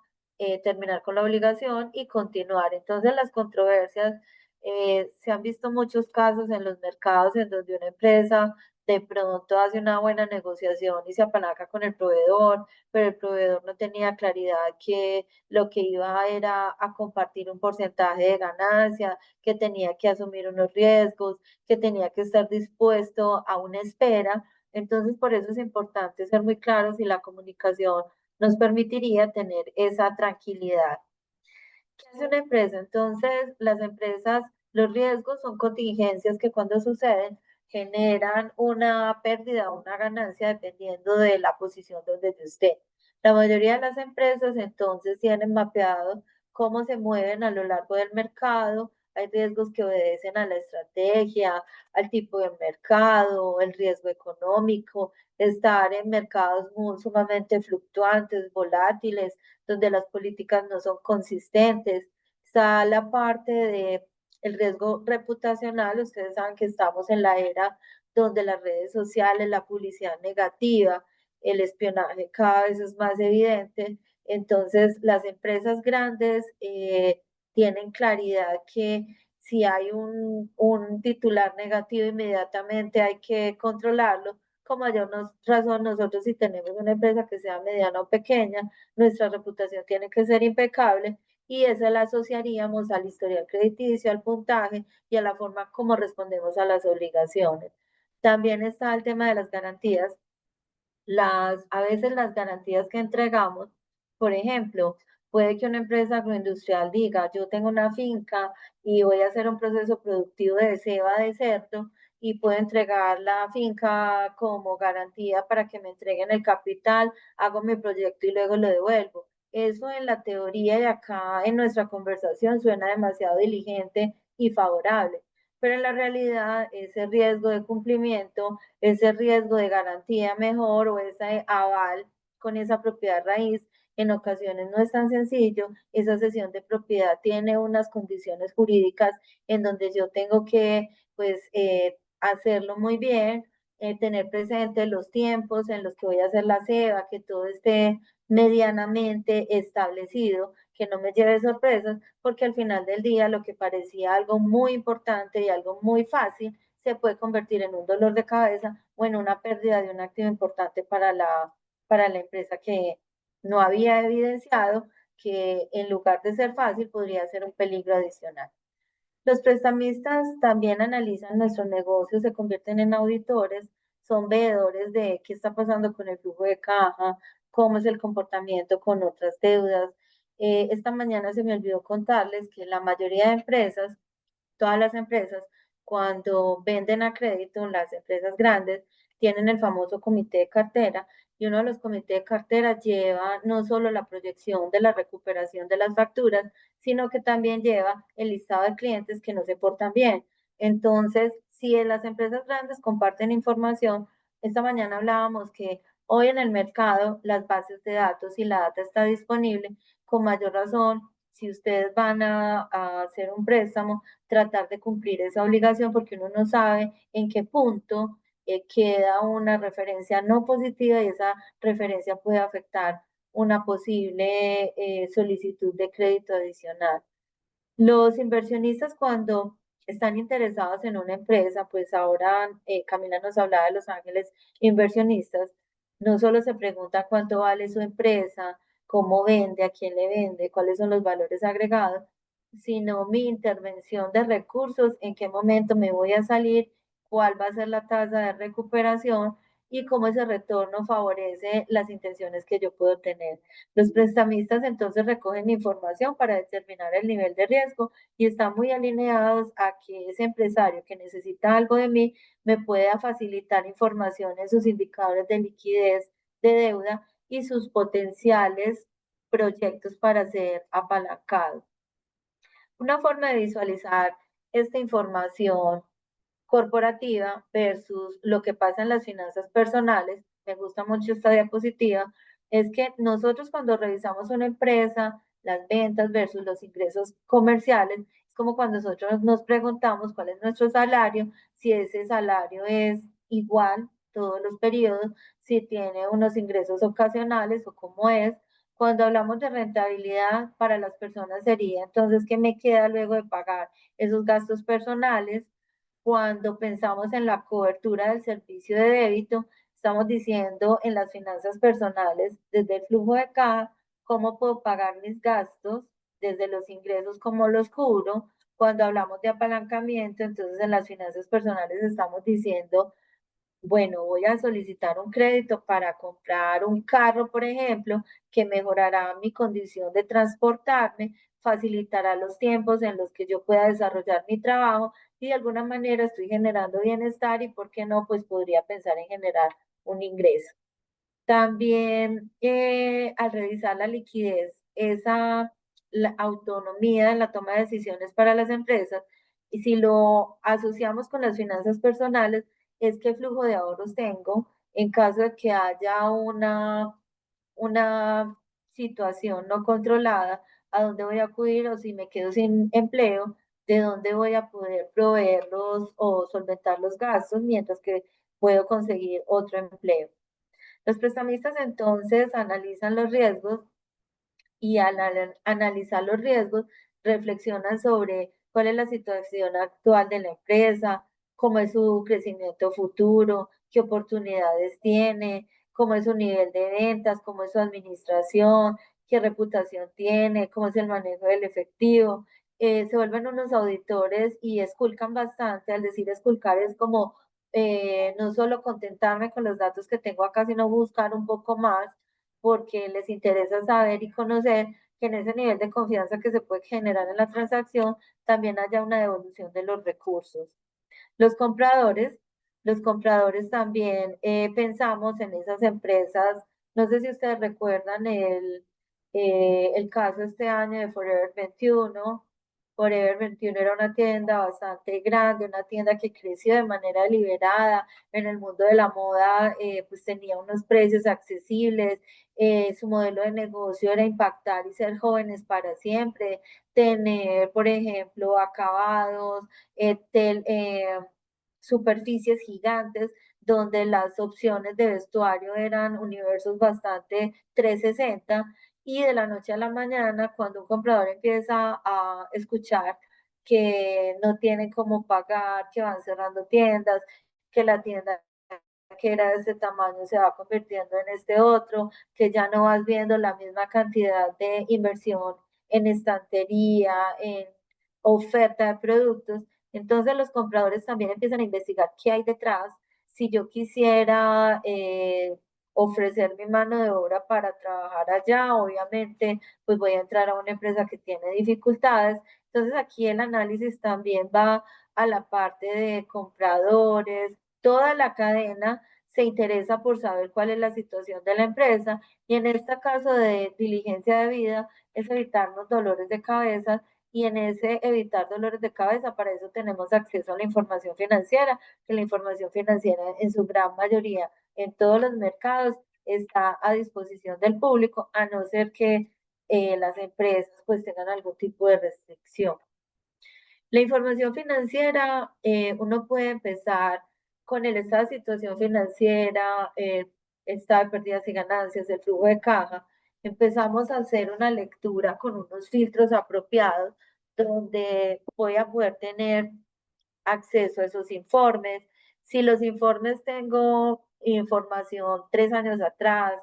terminar con la obligación y continuar. Entonces las controversias, se han visto muchos casos en los mercados en donde una empresa de pronto hace una buena negociación y se apalanca con el proveedor, pero el proveedor no tenía claridad que lo que iba era a compartir un porcentaje de ganancia, que tenía que asumir unos riesgos, que tenía que estar dispuesto a una espera. Entonces, por eso es importante ser muy claros y la comunicación nos permitiría tener esa tranquilidad. ¿Qué hace una empresa? Entonces, las empresas, los riesgos son contingencias que cuando suceden generan una pérdida o una ganancia dependiendo de la posición donde yo esté. La mayoría de las empresas entonces tienen mapeado cómo se mueven a lo largo del mercado. Hay riesgos que obedecen a la estrategia, al tipo de mercado, el riesgo económico, estar en mercados muy sumamente fluctuantes, volátiles, donde las políticas no son consistentes. Está la parte de el riesgo reputacional. Ustedes saben que estamos en la era donde las redes sociales, la publicidad negativa, el espionaje cada vez es más evidente. Entonces, las empresas grandes tienen claridad que si hay un titular negativo, inmediatamente hay que controlarlo. Con mayor razón, nosotros si tenemos una empresa que sea mediana o pequeña, nuestra reputación tiene que ser impecable y esa la asociaríamos al historial crediticio, al puntaje y a la forma como respondemos a las obligaciones. También está el tema de las garantías. A veces las garantías que entregamos, por ejemplo, puede que una empresa agroindustrial diga, yo tengo una finca y voy a hacer un proceso productivo de ceba de cerdo y puedo entregar la finca como garantía para que me entreguen el capital, hago mi proyecto y luego lo devuelvo. Eso en la teoría y acá en nuestra conversación suena demasiado diligente y favorable, pero en la realidad ese riesgo de cumplimiento, ese riesgo de garantía mejor o ese aval con esa propiedad raíz, en ocasiones no es tan sencillo. Esa cesión de propiedad tiene unas condiciones jurídicas en donde yo tengo que, pues, hacerlo muy bien, tener presente los tiempos en los que voy a hacer la ceba, que todo esté medianamente establecido, que no me lleve sorpresas, porque al final del día lo que parecía algo muy importante y algo muy fácil se puede convertir en un dolor de cabeza o en una pérdida de un activo importante para la empresa que no había evidenciado que en lugar de ser fácil podría ser un peligro adicional. Los prestamistas también analizan nuestros negocios, se convierten en auditores, son veedores de qué está pasando con el flujo de caja, cómo es el comportamiento con otras deudas. Esta mañana se me olvidó contarles que la mayoría de empresas, todas las empresas, cuando venden a crédito, las empresas grandes tienen el famoso comité de cartera y uno de los comités de cartera lleva no solo la proyección de la recuperación de las facturas, sino que también lleva el listado de clientes que no se portan bien. Entonces, si las empresas grandes comparten información, esta mañana hablábamos que hoy en el mercado las bases de datos y la data está disponible, con mayor razón, si ustedes van a hacer un préstamo, tratar de cumplir esa obligación porque uno no sabe en qué punto queda una referencia no positiva y esa referencia puede afectar una posible solicitud de crédito adicional. Los inversionistas cuando están interesados en una empresa, pues ahora Camila nos hablaba de los ángeles inversionistas, no solo se preguntan cuánto vale su empresa, cómo vende, a quién le vende, cuáles son los valores agregados, sino mi intervención de recursos, en qué momento me voy a salir, cuál va a ser la tasa de recuperación y cómo ese retorno favorece las intenciones que yo puedo tener. Los prestamistas entonces recogen información para determinar el nivel de riesgo y están muy alineados a que ese empresario que necesita algo de mí me pueda facilitar información en sus indicadores de liquidez, de deuda y sus potenciales proyectos para ser apalancados. Una forma de visualizar esta información corporativa versus lo que pasa en las finanzas personales, me gusta mucho esta diapositiva, es que nosotros cuando revisamos una empresa, las ventas versus los ingresos comerciales, es como cuando nosotros nos preguntamos cuál es nuestro salario, si ese salario es igual todos los periodos, si tiene unos ingresos ocasionales o cómo es. Cuando hablamos de rentabilidad para las personas sería entonces qué me queda luego de pagar esos gastos personales. Cuando pensamos en la cobertura del servicio de débito, estamos diciendo en las finanzas personales, desde el flujo de caja, cómo puedo pagar mis gastos, desde los ingresos, cómo los cubro. Cuando hablamos de apalancamiento, entonces en las finanzas personales estamos diciendo, bueno, voy a solicitar un crédito para comprar un carro, por ejemplo, que mejorará mi condición de transportarme, facilitará los tiempos en los que yo pueda desarrollar mi trabajo y de alguna manera estoy generando bienestar y, ¿por qué no? Pues podría pensar en generar un ingreso. También al revisar la liquidez, la autonomía en la toma de decisiones para las empresas, y si lo asociamos con las finanzas personales, es qué flujo de ahorros tengo en caso de que haya una situación no controlada, a dónde voy a acudir o si me quedo sin empleo, de dónde voy a poder proveerlos o solventar los gastos mientras que puedo conseguir otro empleo. Los prestamistas entonces analizan los riesgos y al analizar los riesgos reflexionan sobre cuál es la situación actual de la empresa, cómo es su crecimiento futuro, qué oportunidades tiene, cómo es su nivel de ventas, cómo es su administración, qué reputación tiene, cómo es el manejo del efectivo. Se vuelven unos auditores y esculcan bastante. Al decir esculcar es como no solo contentarme con los datos que tengo acá, sino buscar un poco más, porque les interesa saber y conocer que en ese nivel de confianza que se puede generar en la transacción, también haya una devolución de los recursos. Los compradores, los compradores también pensamos en esas empresas. No sé si ustedes recuerdan el caso este año de Forever 21. Forever 21 era una tienda bastante grande, una tienda que creció de manera deliberada en el mundo de la moda, pues tenía unos precios accesibles. Su modelo de negocio era impactar y ser jóvenes para siempre, tener, por ejemplo, acabados, superficies gigantes donde las opciones de vestuario eran universos bastante 360, y de la noche a la mañana, cuando un comprador empieza a escuchar que no tienen cómo pagar, que van cerrando tiendas, que la tienda que era de este tamaño se va convirtiendo en este otro, que ya no vas viendo la misma cantidad de inversión en estantería, en oferta de productos. Entonces los compradores también empiezan a investigar qué hay detrás. Si yo quisiera ofrecer mi mano de obra para trabajar allá, obviamente, pues voy a entrar a una empresa que tiene dificultades. Entonces aquí el análisis también va a la parte de compradores, toda la cadena se interesa por saber cuál es la situación de la empresa, y en este caso de diligencia de vida es evitarnos dolores de cabeza, y en ese evitar dolores de cabeza, para eso tenemos acceso a la información financiera, que la información financiera en su gran mayoría en todos los mercados está a disposición del público, a no ser que las empresas pues tengan algún tipo de restricción. La información financiera, uno puede empezar con el estado de situación financiera, estado de pérdidas y ganancias, el flujo de caja. Empezamos a hacer una lectura con unos filtros apropiados donde voy a poder tener acceso a esos informes. Si los informes tengo información 3 años atrás,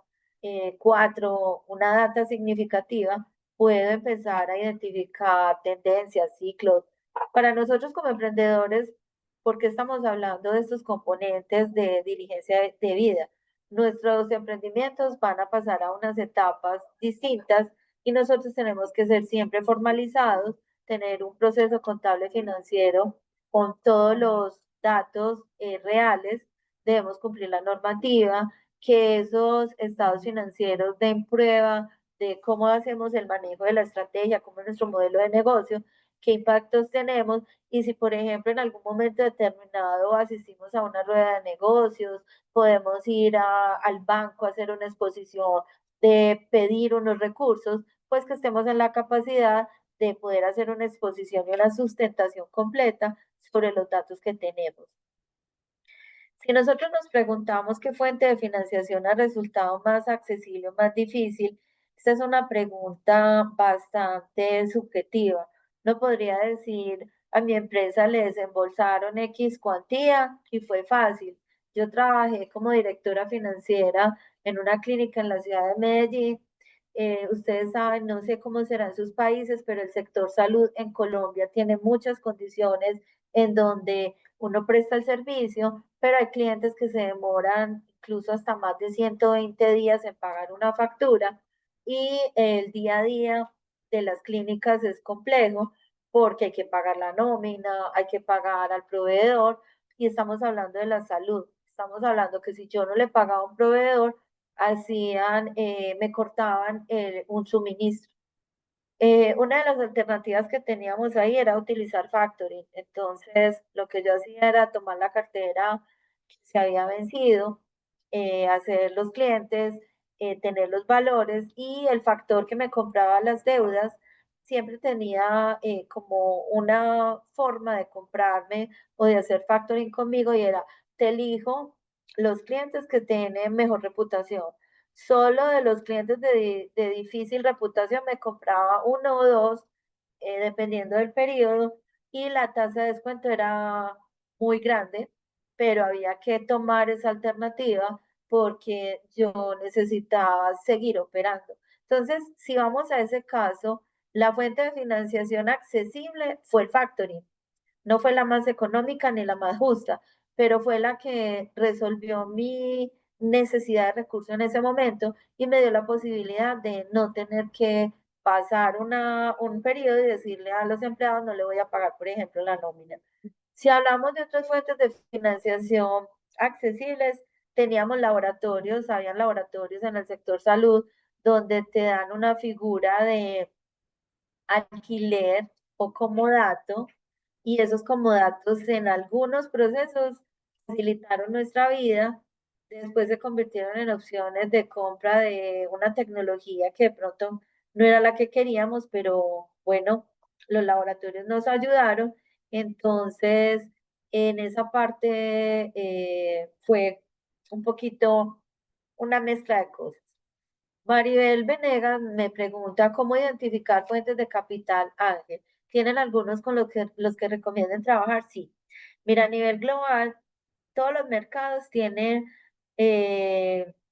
4, una data significativa, puedo empezar a identificar tendencias, ciclos. Para nosotros como emprendedores, ¿por qué estamos hablando de estos componentes de diligencia de vida? Nuestros emprendimientos van a pasar a unas etapas distintas y nosotros tenemos que ser siempre formalizados, tener un proceso contable financiero con todos los datos reales, debemos cumplir la normativa, que esos estados financieros den prueba de cómo hacemos el manejo de la estrategia, cómo es nuestro modelo de negocio, qué impactos tenemos, y si, por ejemplo, en algún momento determinado asistimos a una rueda de negocios, podemos ir al banco a hacer una exposición de pedir unos recursos, pues que estemos en la capacidad de poder hacer una exposición y una sustentación completa sobre los datos que tenemos. Si nosotros nos preguntamos qué fuente de financiación ha resultado más accesible o más difícil, esta es una pregunta bastante subjetiva. No podría decir, a mi empresa le desembolsaron X cuantía y fue fácil. Yo trabajé como directora financiera en una clínica en la ciudad de Medellín. Ustedes saben, no sé cómo serán sus países, pero el sector salud en Colombia tiene muchas condiciones en donde uno presta el servicio, pero hay clientes que se demoran incluso hasta más de 120 días en pagar una factura, y el día a día de las clínicas es complejo porque hay que pagar la nómina, hay que pagar al proveedor, y estamos hablando de la salud. Estamos hablando que si yo no le pagaba a un proveedor, me cortaban un suministro. Una de las alternativas que teníamos ahí era utilizar factoring. Entonces, lo que yo hacía era tomar la cartera que se había vencido, hacer los clientes, tener los valores, y el factor que me compraba las deudas siempre tenía como una forma de comprarme o de hacer factoring conmigo, y era, te elijo los clientes que tienen mejor reputación. Solo de los clientes de difícil reputación me compraba uno o dos, dependiendo del periodo, y la tasa de descuento era muy grande, pero había que tomar esa alternativa porque yo necesitaba seguir operando. Entonces, si vamos a ese caso, la fuente de financiación accesible fue el factoring. No fue la más económica ni la más justa, pero fue la que resolvió mi necesidad de recursos en ese momento y me dio la posibilidad de no tener que pasar un periodo y decirle a los empleados no le voy a pagar, por ejemplo, la nómina. Si hablamos de otras fuentes de financiación accesibles, teníamos laboratorios, habían laboratorios en el sector salud donde te dan una figura de alquiler o comodato, y esos comodatos en algunos procesos facilitaron nuestra vida, después se convirtieron en opciones de compra de una tecnología que de pronto no era la que queríamos, pero bueno, los laboratorios nos ayudaron, entonces en esa parte fue un poquito una mezcla de cosas. Maribel Venegas me pregunta cómo identificar fuentes de capital ángel. ¿Tienen algunos con los que recomienden trabajar? Sí. Mira, a nivel global, todos los mercados tienen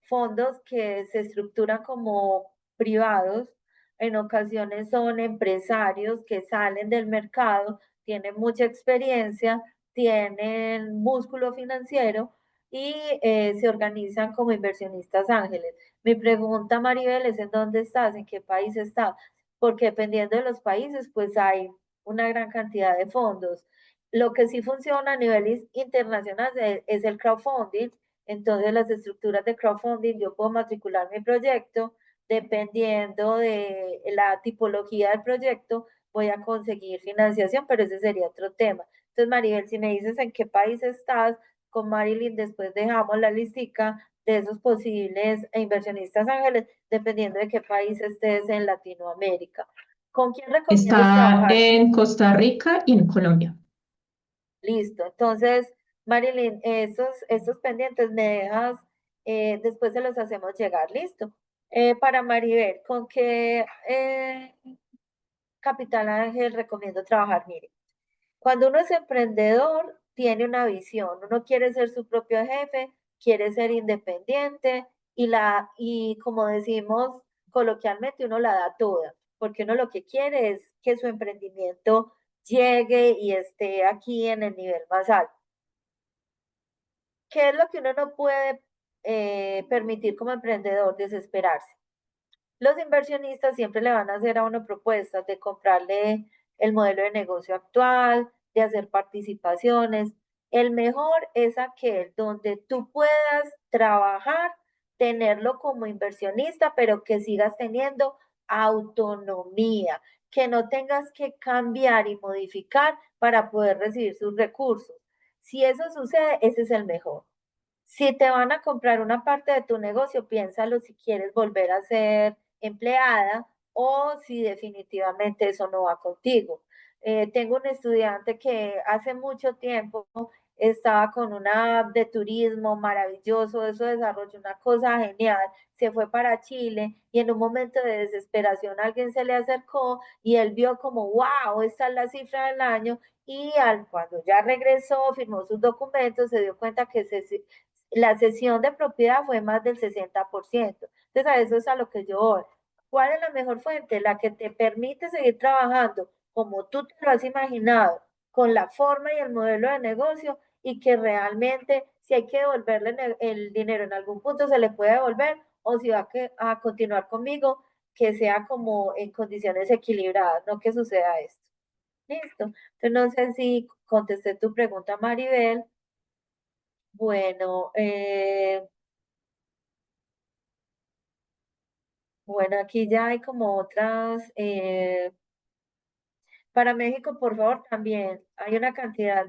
fondos que se estructuran como privados. En ocasiones son empresarios que salen del mercado, tienen mucha experiencia, tienen músculo financiero y se organizan como inversionistas ángeles. Mi pregunta, Maribel, es ¿en dónde estás? ¿En qué país estás? Porque dependiendo de los países, pues hay una gran cantidad de fondos. Lo que sí funciona a nivel internacional es el crowdfunding. Entonces, las estructuras de crowdfunding, yo puedo matricular mi proyecto, dependiendo de la tipología del proyecto, voy a conseguir financiación, pero ese sería otro tema. Entonces, Maribel, si me dices en qué país estás, con Marilyn después dejamos la listica de esos posibles inversionistas ángeles, dependiendo de qué país estés en Latinoamérica. ¿Con quién recomiendas Está trabajar? en Costa Rica y en Colombia. Listo. Entonces, Marilyn, estos pendientes me dejas, después se los hacemos llegar. Listo. Para Maribel, ¿con qué Capital Ángel recomiendo trabajar? Mire, cuando uno es emprendedor, tiene una visión. Uno quiere ser su propio jefe, quiere ser independiente y como decimos coloquialmente, uno la da toda, porque uno lo que quiere es que su emprendimiento llegue y esté aquí en el nivel más alto. ¿Qué es lo que uno no puede permitir como emprendedor? Desesperarse. Los inversionistas siempre le van a hacer a uno propuestas de comprarle el modelo de negocio actual, de hacer participaciones. El mejor es aquel donde tú puedas trabajar, tenerlo como inversionista, pero que sigas teniendo autonomía, que no tengas que cambiar y modificar para poder recibir sus recursos. Si eso sucede, ese es el mejor. Si te van a comprar una parte de tu negocio, piénsalo si quieres volver a ser empleada o si definitivamente eso no va contigo. Tengo un estudiante que hace mucho tiempo estaba con una app de turismo maravilloso, eso desarrolló una cosa genial, se fue para Chile y en un momento de desesperación alguien se le acercó y él vio como, wow, esta es la cifra del año y cuando ya regresó, firmó sus documentos, se dio cuenta que la cesión de propiedad fue más del 60%. Entonces, a eso es a lo que yo voy. ¿Cuál es la mejor fuente? La que te permite seguir trabajando como tú te lo has imaginado, con la forma y el modelo de negocio y que realmente si hay que devolverle el dinero en algún punto se le puede devolver o si va a continuar conmigo, que sea como en condiciones equilibradas, no que suceda esto. Listo. Entonces, no sé si contesté tu pregunta, Maribel. Bueno, bueno, aquí ya hay como otras. Para México, por favor, también hay una cantidad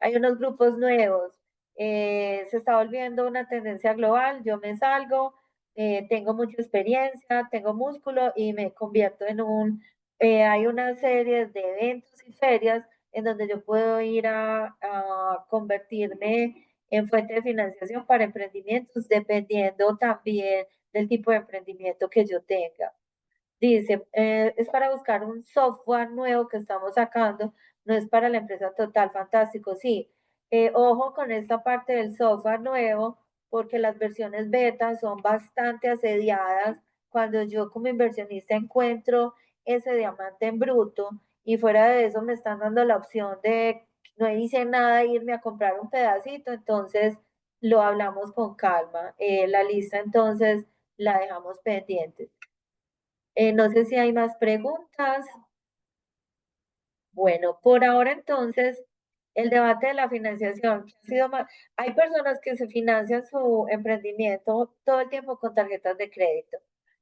hay unos grupos nuevos. Se está volviendo una tendencia global. Yo me salgo, tengo mucha experiencia, tengo músculo y me convierto hay una serie de eventos y ferias en donde yo puedo ir a convertirme en fuente de financiación para emprendimientos, dependiendo también del tipo de emprendimiento que yo tenga. Dice, es para buscar un software nuevo que estamos sacando, no es para la empresa total, fantástico, sí. Ojo con esta parte del software nuevo, porque las versiones beta son bastante asediadas cuando yo como inversionista encuentro ese diamante en bruto y fuera de eso me están dando la opción de no hice nada, irme a comprar un pedacito, entonces lo hablamos con calma. La lista entonces la dejamos pendiente. No sé si hay más preguntas. Bueno, por ahora entonces, el debate de la financiación, que ha sido más, hay personas que se financian su emprendimiento todo el tiempo con tarjetas de crédito.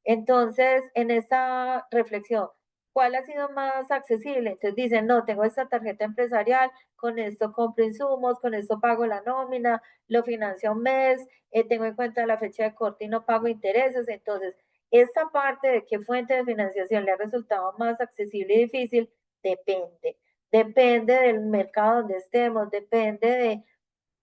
Entonces, en esta reflexión, ¿cuál ha sido más accesible? Entonces dicen, no, tengo esta tarjeta empresarial, con esto compro insumos, con esto pago la nómina, lo financio un mes, tengo en cuenta la fecha de corte y no pago intereses. Entonces, esta parte de qué fuente de financiación le ha resultado más accesible y difícil. Depende, depende del mercado donde estemos, depende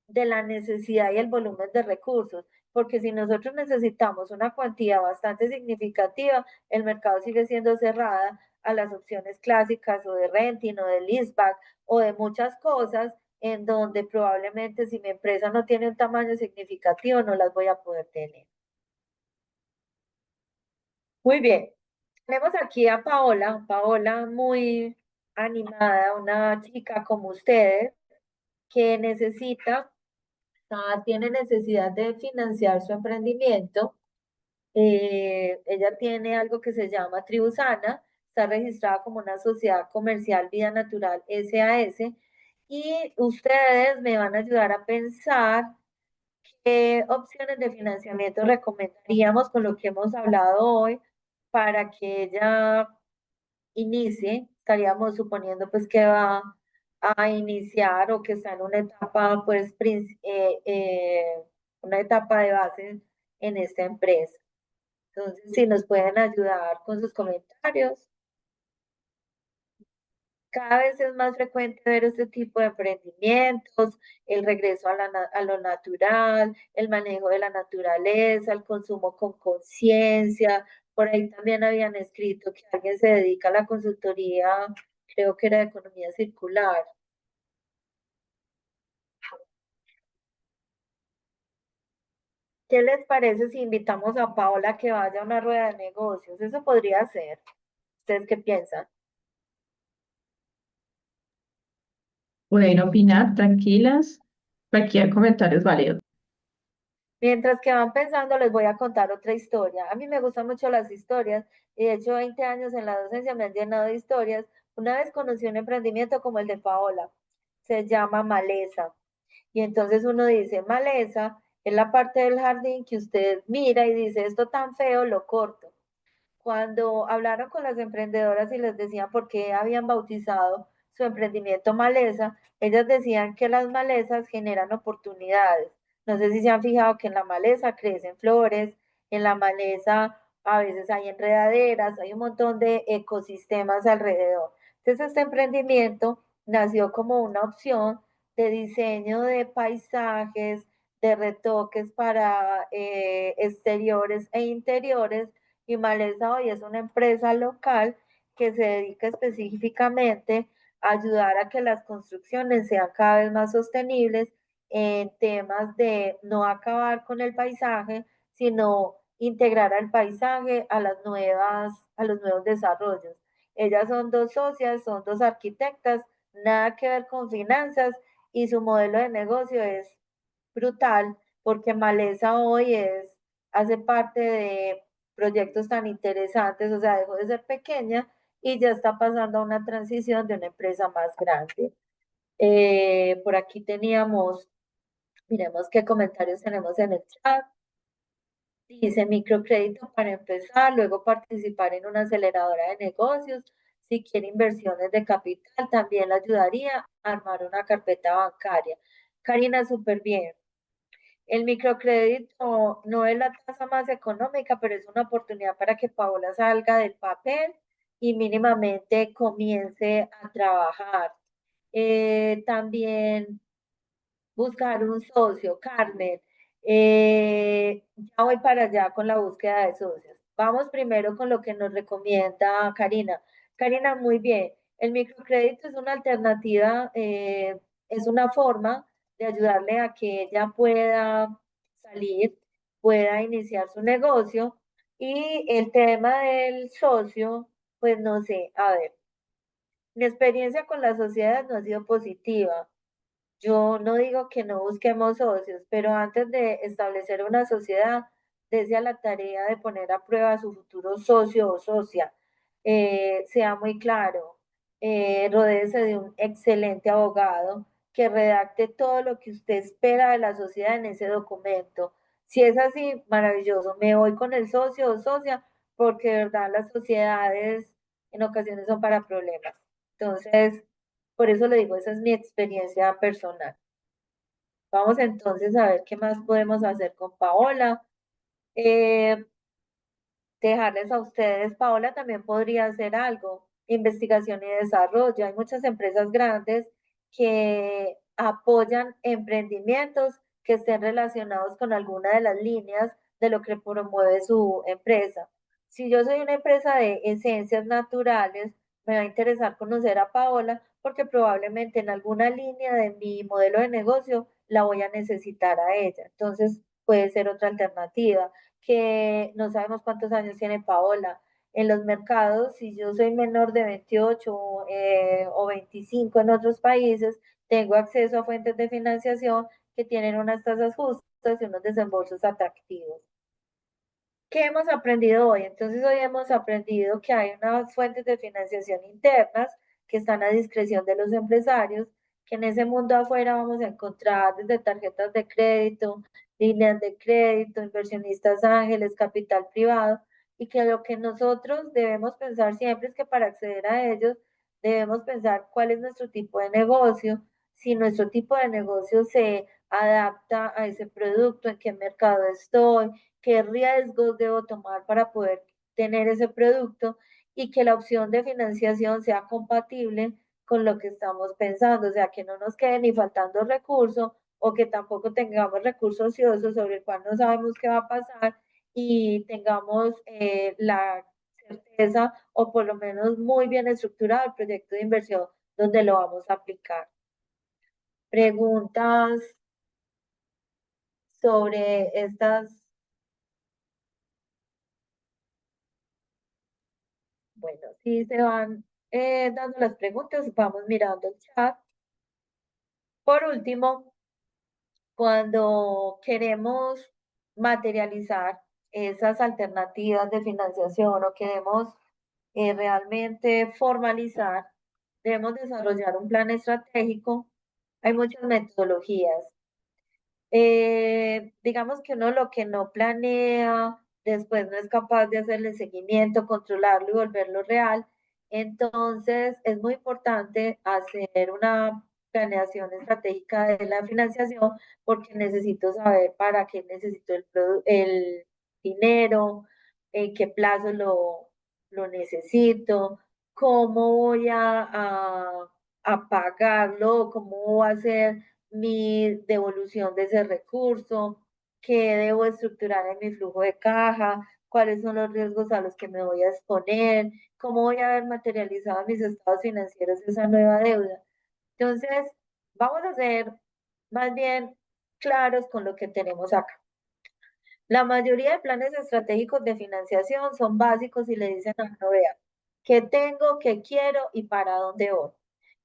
de la necesidad y el volumen de recursos, porque si nosotros necesitamos una cuantía bastante significativa, el mercado sigue siendo cerrada a las opciones clásicas o de renting o de leaseback o de muchas cosas en donde probablemente si mi empresa no tiene un tamaño significativo no las voy a poder tener. Muy bien. Tenemos aquí a Paola, Paola muy animada, una chica como ustedes que necesita, tiene necesidad de financiar su emprendimiento. Ella tiene algo que se llama Tribusana, está registrada como una sociedad comercial Vida Natural SAS y ustedes me van a ayudar a pensar qué opciones de financiamiento recomendaríamos con lo que hemos hablado hoy para que ella inicie, estaríamos suponiendo pues que va a iniciar o que está en una etapa pues una etapa de base en esta empresa. Entonces, si nos pueden ayudar con sus comentarios. Cada vez es más frecuente ver este tipo de emprendimientos, el regreso a lo natural, el manejo de la naturaleza, el consumo con conciencia. Por ahí también habían escrito que alguien se dedica a la consultoría, creo que era de economía circular. ¿Qué les parece si invitamos a Paola a que vaya a una rueda de negocios? Eso podría ser. ¿Ustedes qué piensan? Pueden opinar, tranquilas. Cualquier comentario es válido. Mientras que van pensando, les voy a contar otra historia. A mí me gustan mucho las historias y de hecho 20 años en la docencia me han llenado de historias. Una vez conocí un emprendimiento como el de Paola, se llama Maleza. Y entonces uno dice, Maleza es la parte del jardín que usted mira y dice, esto tan feo, lo corto. Cuando hablaron con las emprendedoras y les decían por qué habían bautizado su emprendimiento Maleza, ellas decían que las malezas generan oportunidades. No sé si se han fijado que en la maleza crecen flores, en la maleza a veces hay enredaderas, hay un montón de ecosistemas alrededor. Entonces este emprendimiento nació como una opción de diseño de paisajes, de retoques para exteriores e interiores y Maleza hoy es una empresa local que se dedica específicamente a ayudar a que las construcciones sean cada vez más sostenibles en temas de no acabar con el paisaje, sino integrar al paisaje a los nuevos desarrollos. Ellas son dos socias, son dos arquitectas, nada que ver con finanzas y su modelo de negocio es brutal porque Maleza hoy hace parte de proyectos tan interesantes, o sea, dejó de ser pequeña y ya está pasando a una transición de una empresa más grande. Por aquí teníamos, miremos qué comentarios tenemos en el chat. Dice microcrédito para empezar, luego participar en una aceleradora de negocios. Si quiere inversiones de capital, también le ayudaría a armar una carpeta bancaria. Karina, súper bien. El microcrédito no es la tasa más económica, pero es una oportunidad para que Paola salga del papel y mínimamente comience a trabajar. También buscar un socio, Carmen. Ya voy para allá con la búsqueda de socios. Vamos primero con lo que nos recomienda Karina. Karina, muy bien. El microcrédito es una alternativa, es una forma de ayudarle a que ella pueda salir, pueda iniciar su negocio Y el tema del socio, pues no sé, a ver, mi experiencia con la sociedad no ha sido positiva. Yo no digo que no busquemos socios, pero antes de establecer una sociedad, desde a la tarea de poner a prueba su futuro socio o socia. Sea muy claro, rodéese de un excelente abogado que redacte todo lo que usted espera de la sociedad en ese documento. Si es así, maravilloso. Me voy con el socio o socia, porque de verdad las sociedades en ocasiones son para problemas. Entonces, por eso le digo, esa es mi experiencia personal. Vamos entonces a ver qué más podemos hacer con Paola. Eh, Dejarles a ustedes, Paola también podría hacer algo, investigación y desarrollo. Hay muchas empresas grandes que apoyan emprendimientos que estén relacionados con alguna de las líneas de lo que promueve su empresa. Si yo soy una empresa de esencias naturales, me va a interesar conocer a Paola porque probablemente en alguna línea de mi modelo de negocio la voy a necesitar a ella. Entonces puede ser otra alternativa que no sabemos cuántos años tiene Paola. En los mercados, si yo soy menor de 28 o 25 en otros países, tengo acceso a fuentes de financiación que tienen unas tasas justas y unos desembolsos atractivos. ¿Qué hemos aprendido hoy? Entonces hoy hemos aprendido que hay unas fuentes de financiación internas que están a discreción de los empresarios, que en ese mundo afuera vamos a encontrar desde tarjetas de crédito, líneas de crédito, inversionistas ángeles, capital privado, y que lo que nosotros debemos pensar siempre es que para acceder a ellos debemos pensar cuál es nuestro tipo de negocio, si nuestro tipo de negocio se adapta a ese producto, en qué mercado estoy, qué riesgos debo tomar para poder tener ese producto y que la opción de financiación sea compatible con lo que estamos pensando, o sea, que no nos quede ni faltando recursos o que tampoco tengamos recursos ociosos sobre el cual no sabemos qué va a pasar y tengamos la certeza o por lo menos muy bien estructurado el proyecto de inversión donde lo vamos a aplicar. Preguntas sobre estas. Bueno, si se van dando las preguntas, vamos mirando el chat. Por último, cuando queremos materializar esas alternativas de financiación o queremos realmente formalizar, debemos desarrollar un plan estratégico. Hay muchas metodologías. Digamos que uno lo que no planea, después no es capaz de hacerle seguimiento, controlarlo y volverlo real. Entonces, es muy importante hacer una planeación estratégica de la financiación porque necesito saber para qué necesito el dinero, en qué plazo lo necesito, cómo voy a pagarlo, cómo va a ser mi devolución de ese recurso, qué debo estructurar en mi flujo de caja, cuáles son los riesgos a los que me voy a exponer, cómo voy a ver materializado en mis estados financieros esa nueva deuda. Entonces, vamos a ser más bien claros con lo que tenemos acá. La mayoría de planes estratégicos de financiación son básicos y le dicen a uno, vea, qué tengo, qué quiero y para dónde voy.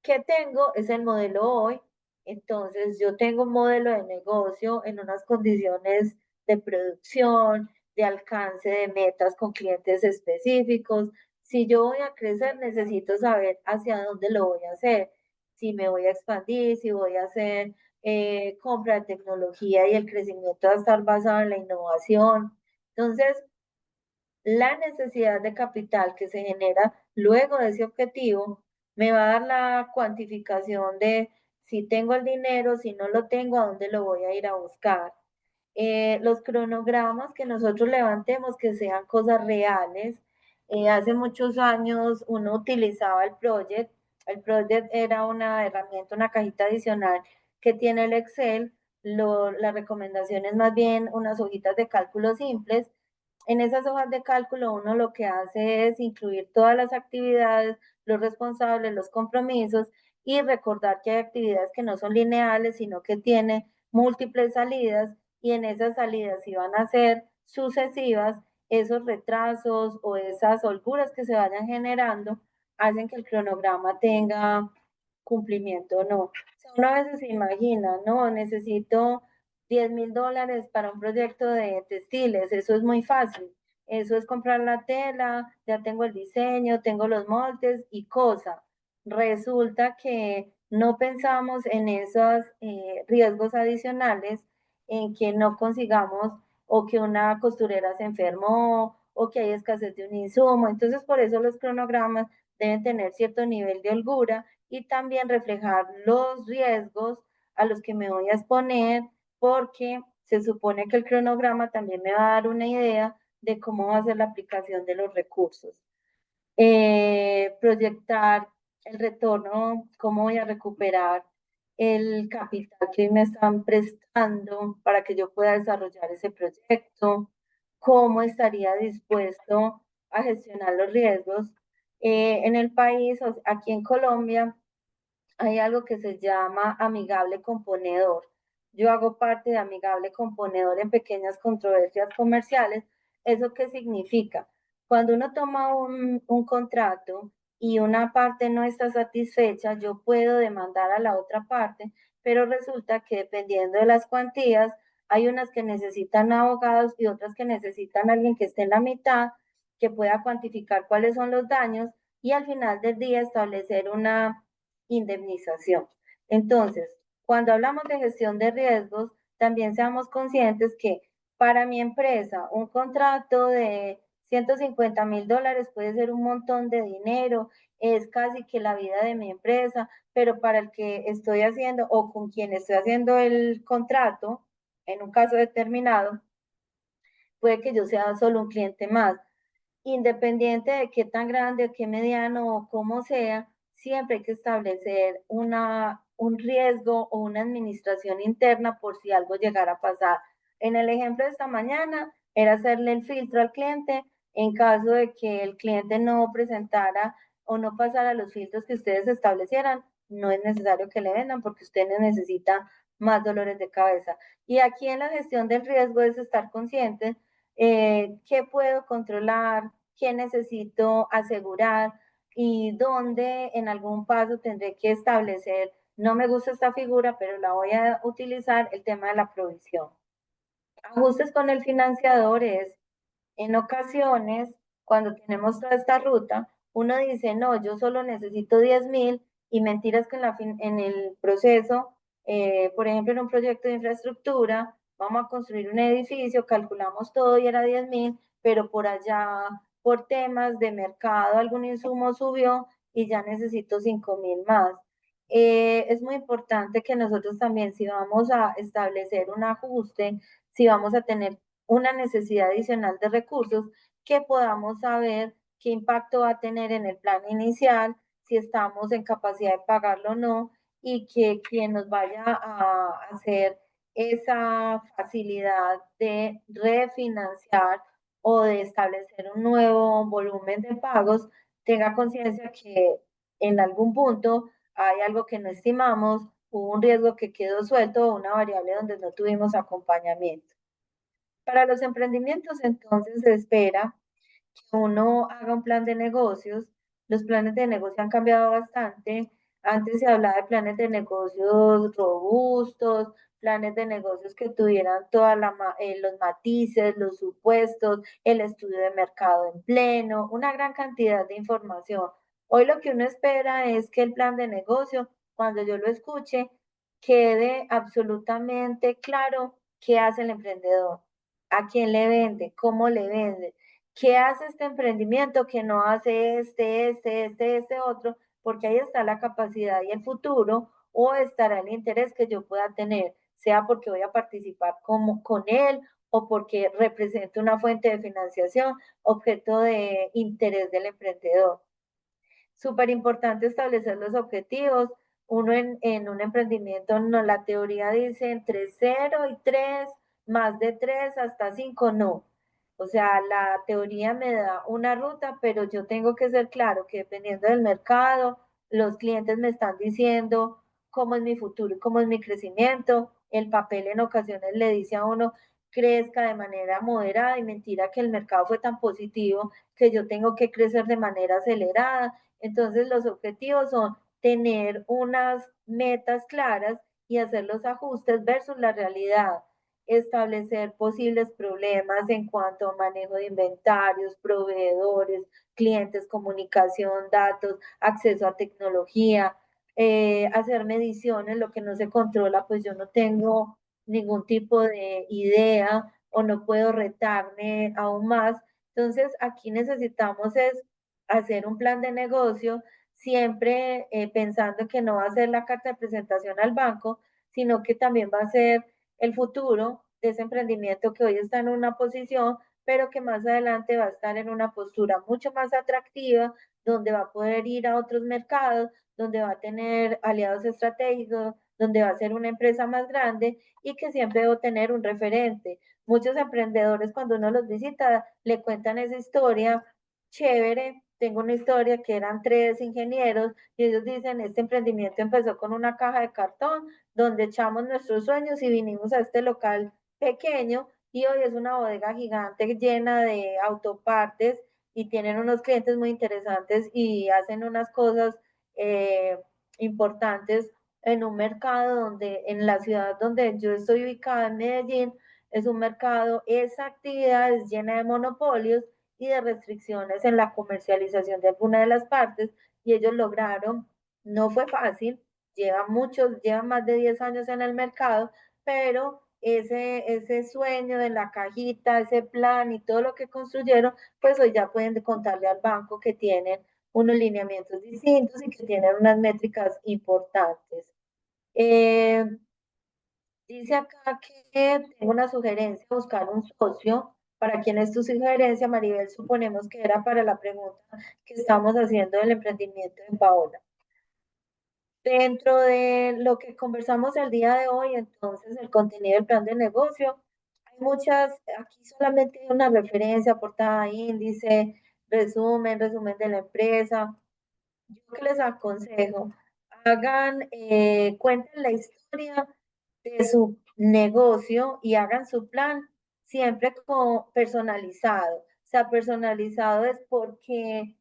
¿Qué tengo? Es el modelo hoy. Entonces, yo tengo un modelo de negocio en unas condiciones de producción, de alcance de metas con clientes específicos. Si yo voy a crecer, necesito saber hacia dónde lo voy a hacer. Si me voy a expandir, si voy a hacer compra de tecnología y el crecimiento va a estar basado en la innovación. Entonces, la necesidad de capital que se genera luego de ese objetivo me va a dar la cuantificación de si tengo el dinero, si no lo tengo, a dónde lo voy a ir a buscar. Los cronogramas que nosotros levantemos que sean cosas reales. Hace muchos años uno utilizaba el Project. El Project era una herramienta, una cajita adicional que tiene el Excel. La recomendación es más bien unas hojitas de cálculo simples. En esas hojas de cálculo uno lo que hace es incluir todas las actividades, los responsables, los compromisos y recordar que hay actividades que no son lineales, sino que tienen múltiples salidas y en esas salidas, si van a ser sucesivas, esos retrasos o esas holguras que se vayan generando hacen que el cronograma tenga cumplimiento o no. O sea, uno a veces se imagina, no, necesito $10,000 para un proyecto de textiles, eso es muy fácil. Eso es comprar la tela, ya tengo el diseño, tengo los moldes y cosa. Resulta que no pensamos en esos riesgos adicionales, en que no consigamos o que una costurera se enfermó o que hay escasez de un insumo. Entonces, por eso los cronogramas deben tener cierto nivel de holgura y también reflejar los riesgos a los que me voy a exponer, porque se supone que el cronograma también me va a dar una idea de cómo va a ser la aplicación de los recursos. Proyectar el retorno, cómo voy a recuperar el capital que me están prestando para que yo pueda desarrollar ese proyecto, cómo estaría dispuesto a gestionar los riesgos. En el país, aquí en Colombia, hay algo que se llama amigable componedor. Yo hago parte de amigable componedor en pequeñas controversias comerciales. ¿Eso qué significa? Cuando uno toma un contrato y una parte no está satisfecha, yo puedo demandar a la otra parte, pero resulta que dependiendo de las cuantías, hay unas que necesitan abogados y otras que necesitan alguien que esté en la mitad, que pueda cuantificar cuáles son los daños y al final del día establecer una indemnización. Entonces, cuando hablamos de gestión de riesgos, también seamos conscientes que para mi empresa un contrato de $150,000 puede ser un montón de dinero, es casi que la vida de mi empresa, pero para el que estoy haciendo o con quien estoy haciendo el contrato, en un caso determinado, puede que yo sea solo un cliente más. Independiente de qué tan grande o qué mediano o cómo sea, siempre hay que establecer un riesgo o una administración interna por si algo llegara a pasar. En el ejemplo de esta mañana era hacerle el filtro al cliente en caso de que el cliente no presentara o no pasara los filtros que ustedes establecieran. No es necesario que le vendan porque ustedes necesitan más dolores de cabeza. Y aquí en la gestión del riesgo es estar conscientes qué puedo controlar, qué necesito asegurar y dónde en algún paso tendré que establecer, no me gusta esta figura, pero la voy a utilizar, el tema de la provisión. Ajustes con el financiador es en ocasiones, cuando tenemos toda esta ruta, uno dice, no, yo solo necesito 10,000 y mentiras que en el proceso, por ejemplo, en un proyecto de infraestructura, vamos a construir un edificio, calculamos todo y era 10,000, pero por allá, por temas de mercado, algún insumo subió y ya necesito 5,000 más. Es muy importante que nosotros también, si vamos a establecer un ajuste, si vamos a tener una necesidad adicional de recursos, que podamos saber qué impacto va a tener en el plan inicial, si estamos en capacidad de pagarlo o no, y que quien nos vaya a hacer esa facilidad de refinanciar o de establecer un nuevo volumen de pagos, tenga conciencia que en algún punto hay algo que no estimamos, hubo un riesgo que quedó suelto o una variable donde no tuvimos acompañamiento. Para los emprendimientos, entonces, se espera que uno haga un plan de negocios. Los planes de negocio han cambiado bastante. Antes se hablaba de planes de negocios robustos, planes de negocios que tuvieran todos los matices, los supuestos, el estudio de mercado en pleno, una gran cantidad de información. Hoy lo que uno espera es que el plan de negocio, cuando yo lo escuche, quede absolutamente claro qué hace el emprendedor, a quién le vende, cómo le vende, qué hace este emprendimiento que no hace este otro, porque ahí está la capacidad y el futuro, o estará el interés que yo pueda tener, sea porque voy a participar con él o porque representa una fuente de financiación, objeto de interés del emprendedor. Súper importante establecer los objetivos. Uno en un emprendimiento, no, la teoría dice entre 0 y 3, más de 3 hasta 5, no. O sea, la teoría me da una ruta, pero yo tengo que ser claro que dependiendo del mercado, los clientes me están diciendo cómo es mi futuro y cómo es mi crecimiento. El papel en ocasiones le dice a uno crezca de manera moderada y mentira que el mercado fue tan positivo que yo tengo que crecer de manera acelerada. Entonces los objetivos son tener unas metas claras y hacer los ajustes versus la realidad, establecer posibles problemas en cuanto a manejo de inventarios, proveedores, clientes, comunicación, datos, acceso a tecnología, hacer mediciones, lo que no se controla, pues yo no tengo ningún tipo de idea o no puedo retarme aún más. Entonces, aquí necesitamos es hacer un plan de negocio, siempre pensando que no va a ser la carta de presentación al banco, sino que también va a ser el futuro de ese emprendimiento que hoy está en una posición, pero que más adelante va a estar en una postura mucho más atractiva, donde va a poder ir a otros mercados, donde va a tener aliados estratégicos, donde va a ser una empresa más grande y que siempre debo tener un referente. Muchos emprendedores cuando uno los visita le cuentan esa historia chévere. Tengo una historia que eran 3 ingenieros y ellos dicen, este emprendimiento empezó con una caja de cartón donde echamos nuestros sueños y vinimos a este local pequeño y hoy es una bodega gigante llena de autopartes y tienen unos clientes muy interesantes y hacen unas cosas importantes en un mercado donde, en la ciudad donde yo estoy ubicada, en Medellín, es un mercado, esa actividad es llena de monopolios y de restricciones en la comercialización de alguna de las partes y ellos lograron, no fue fácil, llevan más de 10 años en el mercado, pero ese sueño de la cajita, ese plan y todo lo que construyeron, pues hoy ya pueden contarle al banco que tienen unos lineamientos distintos y que tienen unas métricas importantes. Eh, Dice acá que tengo una sugerencia, buscar un socio. ¿Para quién es tu sugerencia, Maribel? Suponemos que era para la pregunta que estamos haciendo del emprendimiento de Paola. Dentro de lo que conversamos el día de hoy, entonces, el contenido del plan de negocio, hay muchas, aquí solamente hay una referencia, portada, índice, resumen de la empresa. Yo que les aconsejo, cuenten la historia de su negocio y hagan su plan siempre como personalizado. O sea, personalizado es porque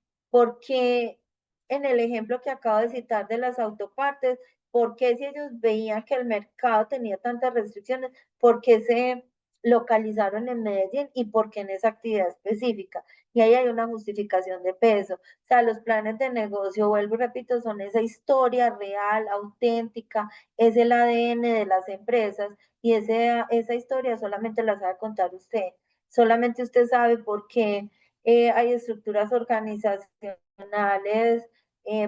en el ejemplo que acabo de citar de las autopartes, porque si ellos veían que el mercado tenía tantas restricciones, porque se localizaron en Medellín y porque en esa actividad específica. Y ahí hay una justificación de peso. O sea, los planes de negocio, vuelvo y repito, son esa historia real, auténtica, es el ADN de las empresas y esa historia solamente la sabe contar usted. Solamente usted sabe por qué hay estructuras organizacionales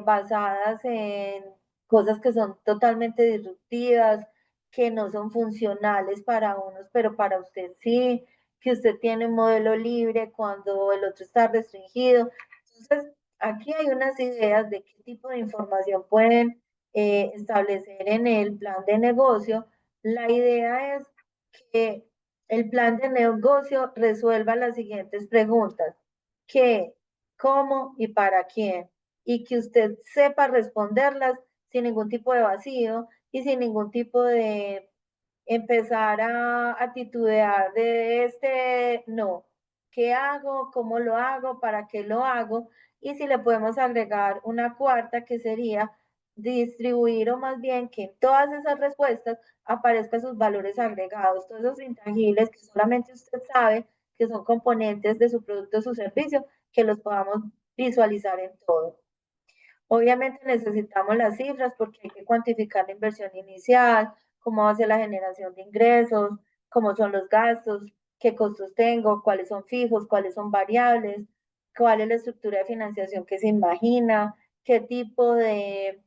basadas en cosas que son totalmente disruptivas, que no son funcionales para unos, pero para usted sí, que usted tiene un modelo libre cuando el otro está restringido. Entonces, aquí hay unas ideas de qué tipo de información pueden establecer en el plan de negocio. La idea es que el plan de negocio resuelva las siguientes preguntas: ¿qué, cómo y para quién? Y que usted sepa responderlas sin ningún tipo de vacío y sin ningún tipo de empezar a titubear de no, ¿qué hago? ¿Cómo lo hago? ¿Para qué lo hago? Y si le podemos agregar una cuarta que sería distribuir o más bien que en todas esas respuestas aparezcan sus valores agregados, todos esos intangibles que solamente usted sabe que son componentes de su producto o su servicio, que los podamos visualizar en todo. Obviamente necesitamos las cifras porque hay que cuantificar la inversión inicial, cómo va a ser la generación de ingresos, cómo son los gastos, qué costos tengo, cuáles son fijos, cuáles son variables, cuál es la estructura de financiación que se imagina, qué tipo de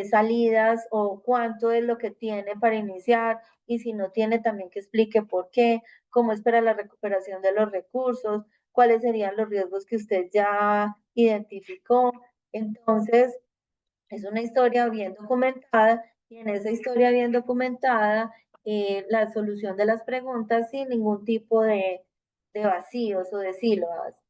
salidas o cuánto es lo que tiene para iniciar y si no tiene también que explique por qué, cómo espera la recuperación de los recursos, cuáles serían los riesgos que usted ya identificó. Entonces, es una historia bien documentada y en esa historia bien documentada, la solución de las preguntas sin ningún tipo de vacíos o de sílabas.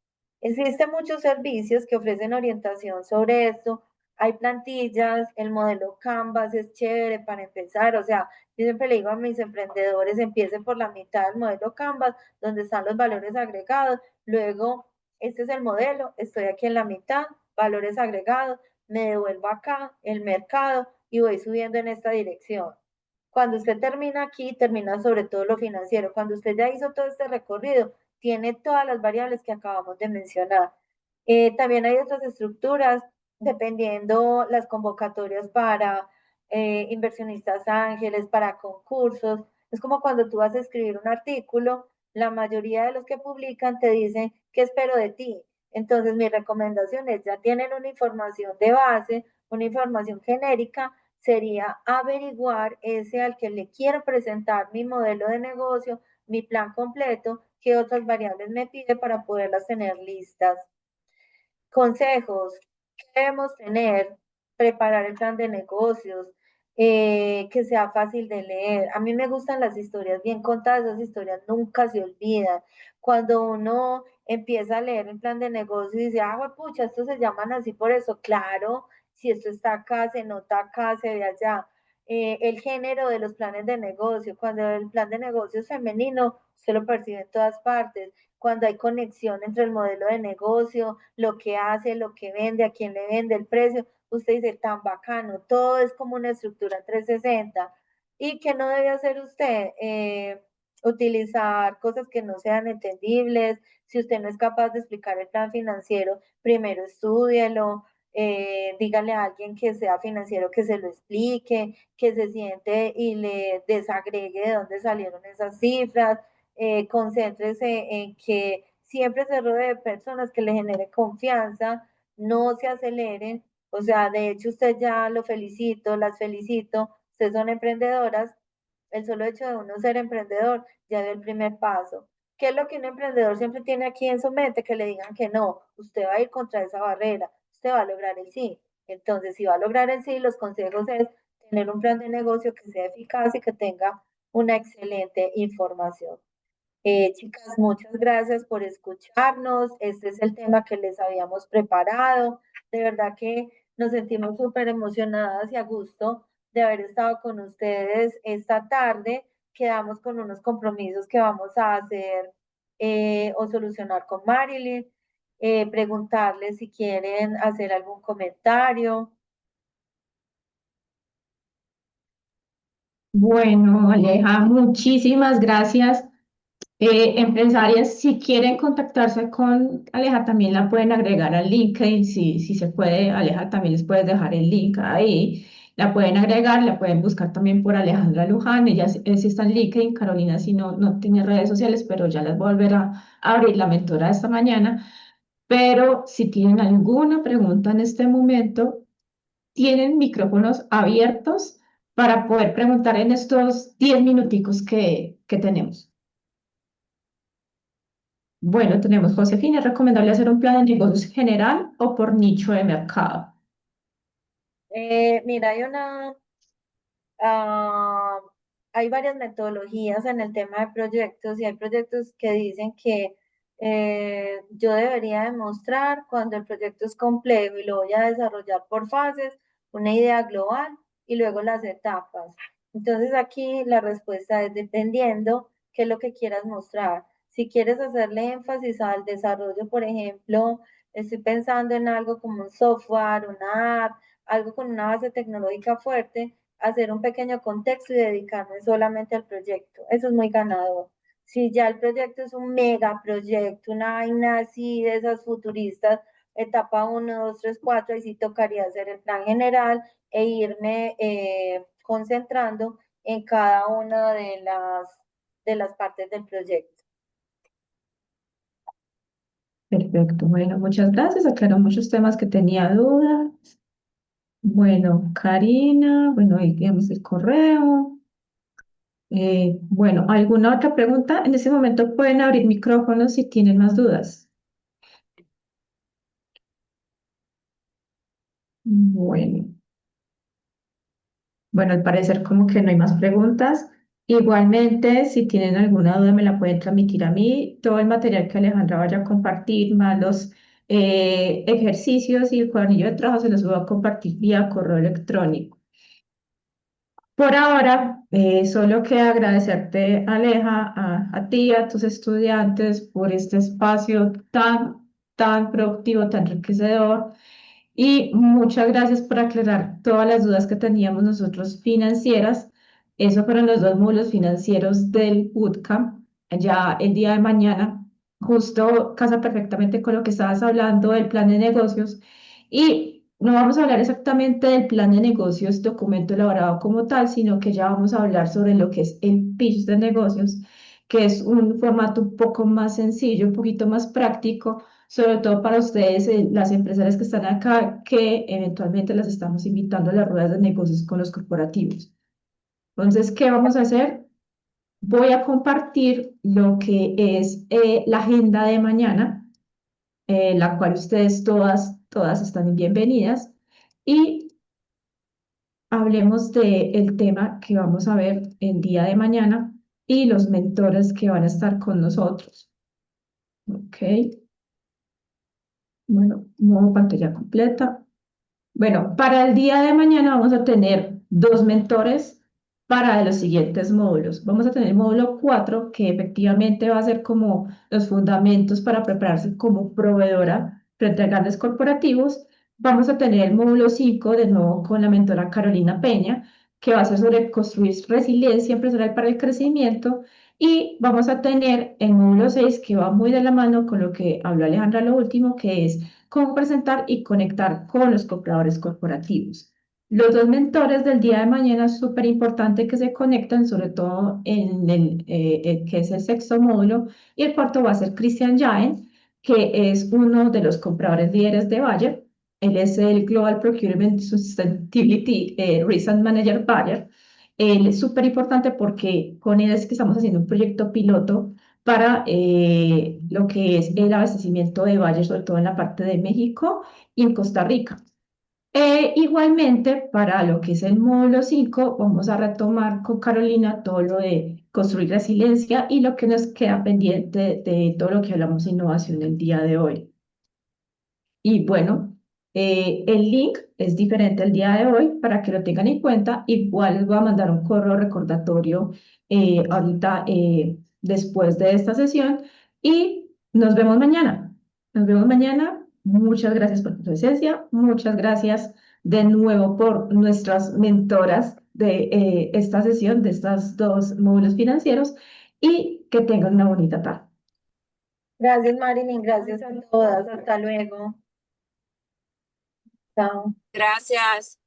Existen muchos servicios que ofrecen orientación sobre esto. hay plantillas, el modelo Canvas es chévere para empezar, o sea, yo siempre le digo a mis emprendedores, empiecen por la mitad del modelo Canvas, donde están los valores agregados, luego, este es el modelo, estoy aquí en la mitad, valores agregados, me devuelvo acá, el mercado, y voy subiendo en esta dirección. Cuando usted termina aquí, termina sobre todo lo financiero. Cuando usted ya hizo todo este recorrido, tiene todas las variables que acabamos de mencionar. También hay otras estructuras, dependiendo las convocatorias para inversionistas ángeles, para concursos. Es como cuando tú vas a escribir un artículo, la mayoría de los que publican te dicen, ¿qué espero de ti? Entonces, mi recomendación es, ya tienen una información de base, una información genérica, sería averiguar ese al que le quiero presentar mi modelo de negocio, mi plan completo, qué otras variables me pide para poderlas tener listas. Consejos que debemos tener, preparar el plan de negocios, que sea fácil de leer. A mí me gustan las historias bien contadas, esas historias nunca se olvidan. Cuando uno empieza a leer el plan de negocio y dice, ah, pucha, estos se llaman así por eso, claro, si esto está acá, se nota acá, se ve allá. El género de los planes de negocio, cuando el plan de negocio es femenino, se lo percibe en todas partes cuando hay conexión entre el modelo de negocio, lo que hace, lo que vende, a quién le vende, el precio, usted dice, tan bacano, todo es como una estructura 360. ¿Y qué no debe hacer usted? Utilizar cosas que no sean entendibles. Si usted no es capaz de explicar el plan financiero, primero estúdielo, dígale a alguien que sea financiero que se lo explique, que se siente y le desagregue de dónde salieron esas cifras, concéntrese en que siempre se rodee de personas que le genere confianza, no se aceleren, o sea, de hecho usted ya lo felicito, las felicito, ustedes son emprendedoras, el solo hecho de uno ser emprendedor ya dio el primer paso. ¿Qué es lo que un emprendedor siempre tiene aquí en su mente? Que le digan que no, usted va a ir contra esa barrera, usted va a lograr el sí. Entonces, si va a lograr el sí, los consejos es tener un plan de negocio que sea eficaz y que tenga una excelente información. Chicas, muchas gracias por escucharnos. Este es el tema que les habíamos preparado. De verdad que nos sentimos súper emocionadas y a gusto de haber estado con ustedes esta tarde. Quedamos con unos compromisos que vamos a hacer o solucionar con Marilyn. Preguntarles si quieren hacer algún comentario. Bueno, Aleja, muchísimas gracias. Empresarias, si quieren contactarse con Aleja, también la pueden agregar al LinkedIn, si se puede, Aleja, también les puedes dejar el link ahí. La pueden agregar, la pueden buscar también por Alejandra Luján, ella sí está en LinkedIn, Carolina sí no tiene redes sociales, pero ya les voy a volver a abrir la mentora esta mañana. Pero si tienen alguna pregunta en este momento, tienen micrófonos abiertos para poder preguntar en estos 10 minuticos que tenemos. Bueno, tenemos Josefina, ¿es recomendable hacer un plan de negocios general o por nicho de mercado? Mira, Ah, hay varias metodologías en el tema de proyectos y hay proyectos que dicen que yo debería demostrar cuando el proyecto es complejo y lo voy a desarrollar por fases, una idea global y luego las etapas. Entonces aquí la respuesta es dependiendo qué es lo que quieras mostrar. Si quieres hacerle énfasis al desarrollo, por ejemplo, estoy pensando en algo como un software, una app, algo con una base tecnológica fuerte, hacer un pequeño contexto y dedicarme solamente al proyecto. Eso es muy ganador. Si ya el proyecto es un mega proyecto, una vaina así de esas futuristas, etapa 1, 2, 3, 4, ahí sí tocaría hacer el plan general e irme concentrando en cada una de las partes del proyecto. Perfecto, bueno, muchas gracias. Aclaró muchos temas que tenía dudas. Bueno, Karina, bueno, ahí tenemos el correo. Bueno, ¿alguna otra pregunta? En ese momento pueden abrir micrófonos si tienen más dudas. Bueno. Bueno, al parecer como que no hay más preguntas. Igualmente, si tienen alguna duda, me la pueden transmitir a mí. Todo el material que Alejandra vaya a compartir, más los ejercicios y el cuadernillo de trabajo se los voy a compartir vía correo electrónico. Por ahora, solo queda agradecerte, Aleja, a ti, a tus estudiantes por este espacio tan productivo, tan enriquecedor. Y muchas gracias por aclarar todas las dudas que teníamos nosotros financieras. Esos fueron los dos módulos financieros del bootcamp. Ya el día de mañana, justo casa perfectamente con lo que estabas hablando del plan de negocios. Y no vamos a hablar exactamente del plan de negocios, documento elaborado como tal, sino que ya vamos a hablar sobre lo que es el pitch de negocios, que es un formato un poco más sencillo, un poquito más práctico sobre todo para ustedes, las empresarias que están acá, que eventualmente las estamos invitando a las ruedas de negocios con los corporativos. Entonces, ¿qué vamos a hacer? Voy a compartir lo que es la agenda de mañana, la cual ustedes todas están bienvenidas, y hablemos del tema que vamos a ver el día de mañana y los mentores que van a estar con nosotros. Ok, bueno, modo pantalla completa. Bueno, para el día de mañana vamos a tener dos mentores para los siguientes módulos. Vamos a tener el módulo 4, que efectivamente va a ser como los fundamentos para prepararse como proveedora frente a grandes corporativos. Vamos a tener el módulo 5, de nuevo con la mentora Carolina Peña, que va a ser sobre construir resiliencia empresarial para el crecimiento. Y vamos a tener el módulo 6, que va muy de la mano con lo que habló Alejandra lo último, que es cómo presentar y conectar con los compradores corporativos. Los dos mentores del día de mañana es súper importante que se conecten, sobre todo en el que es el sexto módulo, y el cuarto va a ser Christian Jaen, que es uno de los compradores líderes de Bayer. Él es el Global Procurement Sustainability Risk Manager Bayer. Él es súper importante porque con él es que estamos haciendo un proyecto piloto para lo que es el abastecimiento de valles, sobre todo en la parte de México y en Costa Rica. Igualmente, para lo que es el módulo 5 vamos a retomar con Carolina todo lo de construir resiliencia y lo que nos queda pendiente de todo lo que hablamos de innovación el día de hoy. Y bueno, el link es diferente el día de hoy para que lo tengan en cuenta. Igual les voy a mandar un correo recordatorio ahorita después de esta sesión y nos vemos mañana. Nos vemos mañana. Muchas gracias por tu presencia. Muchas gracias de nuevo por nuestras mentoras de esta sesión, de estos dos módulos financieros y que tengan una bonita tarde. Gracias, Marilyn. Gracias a todas. Hasta luego. Chao. Gracias.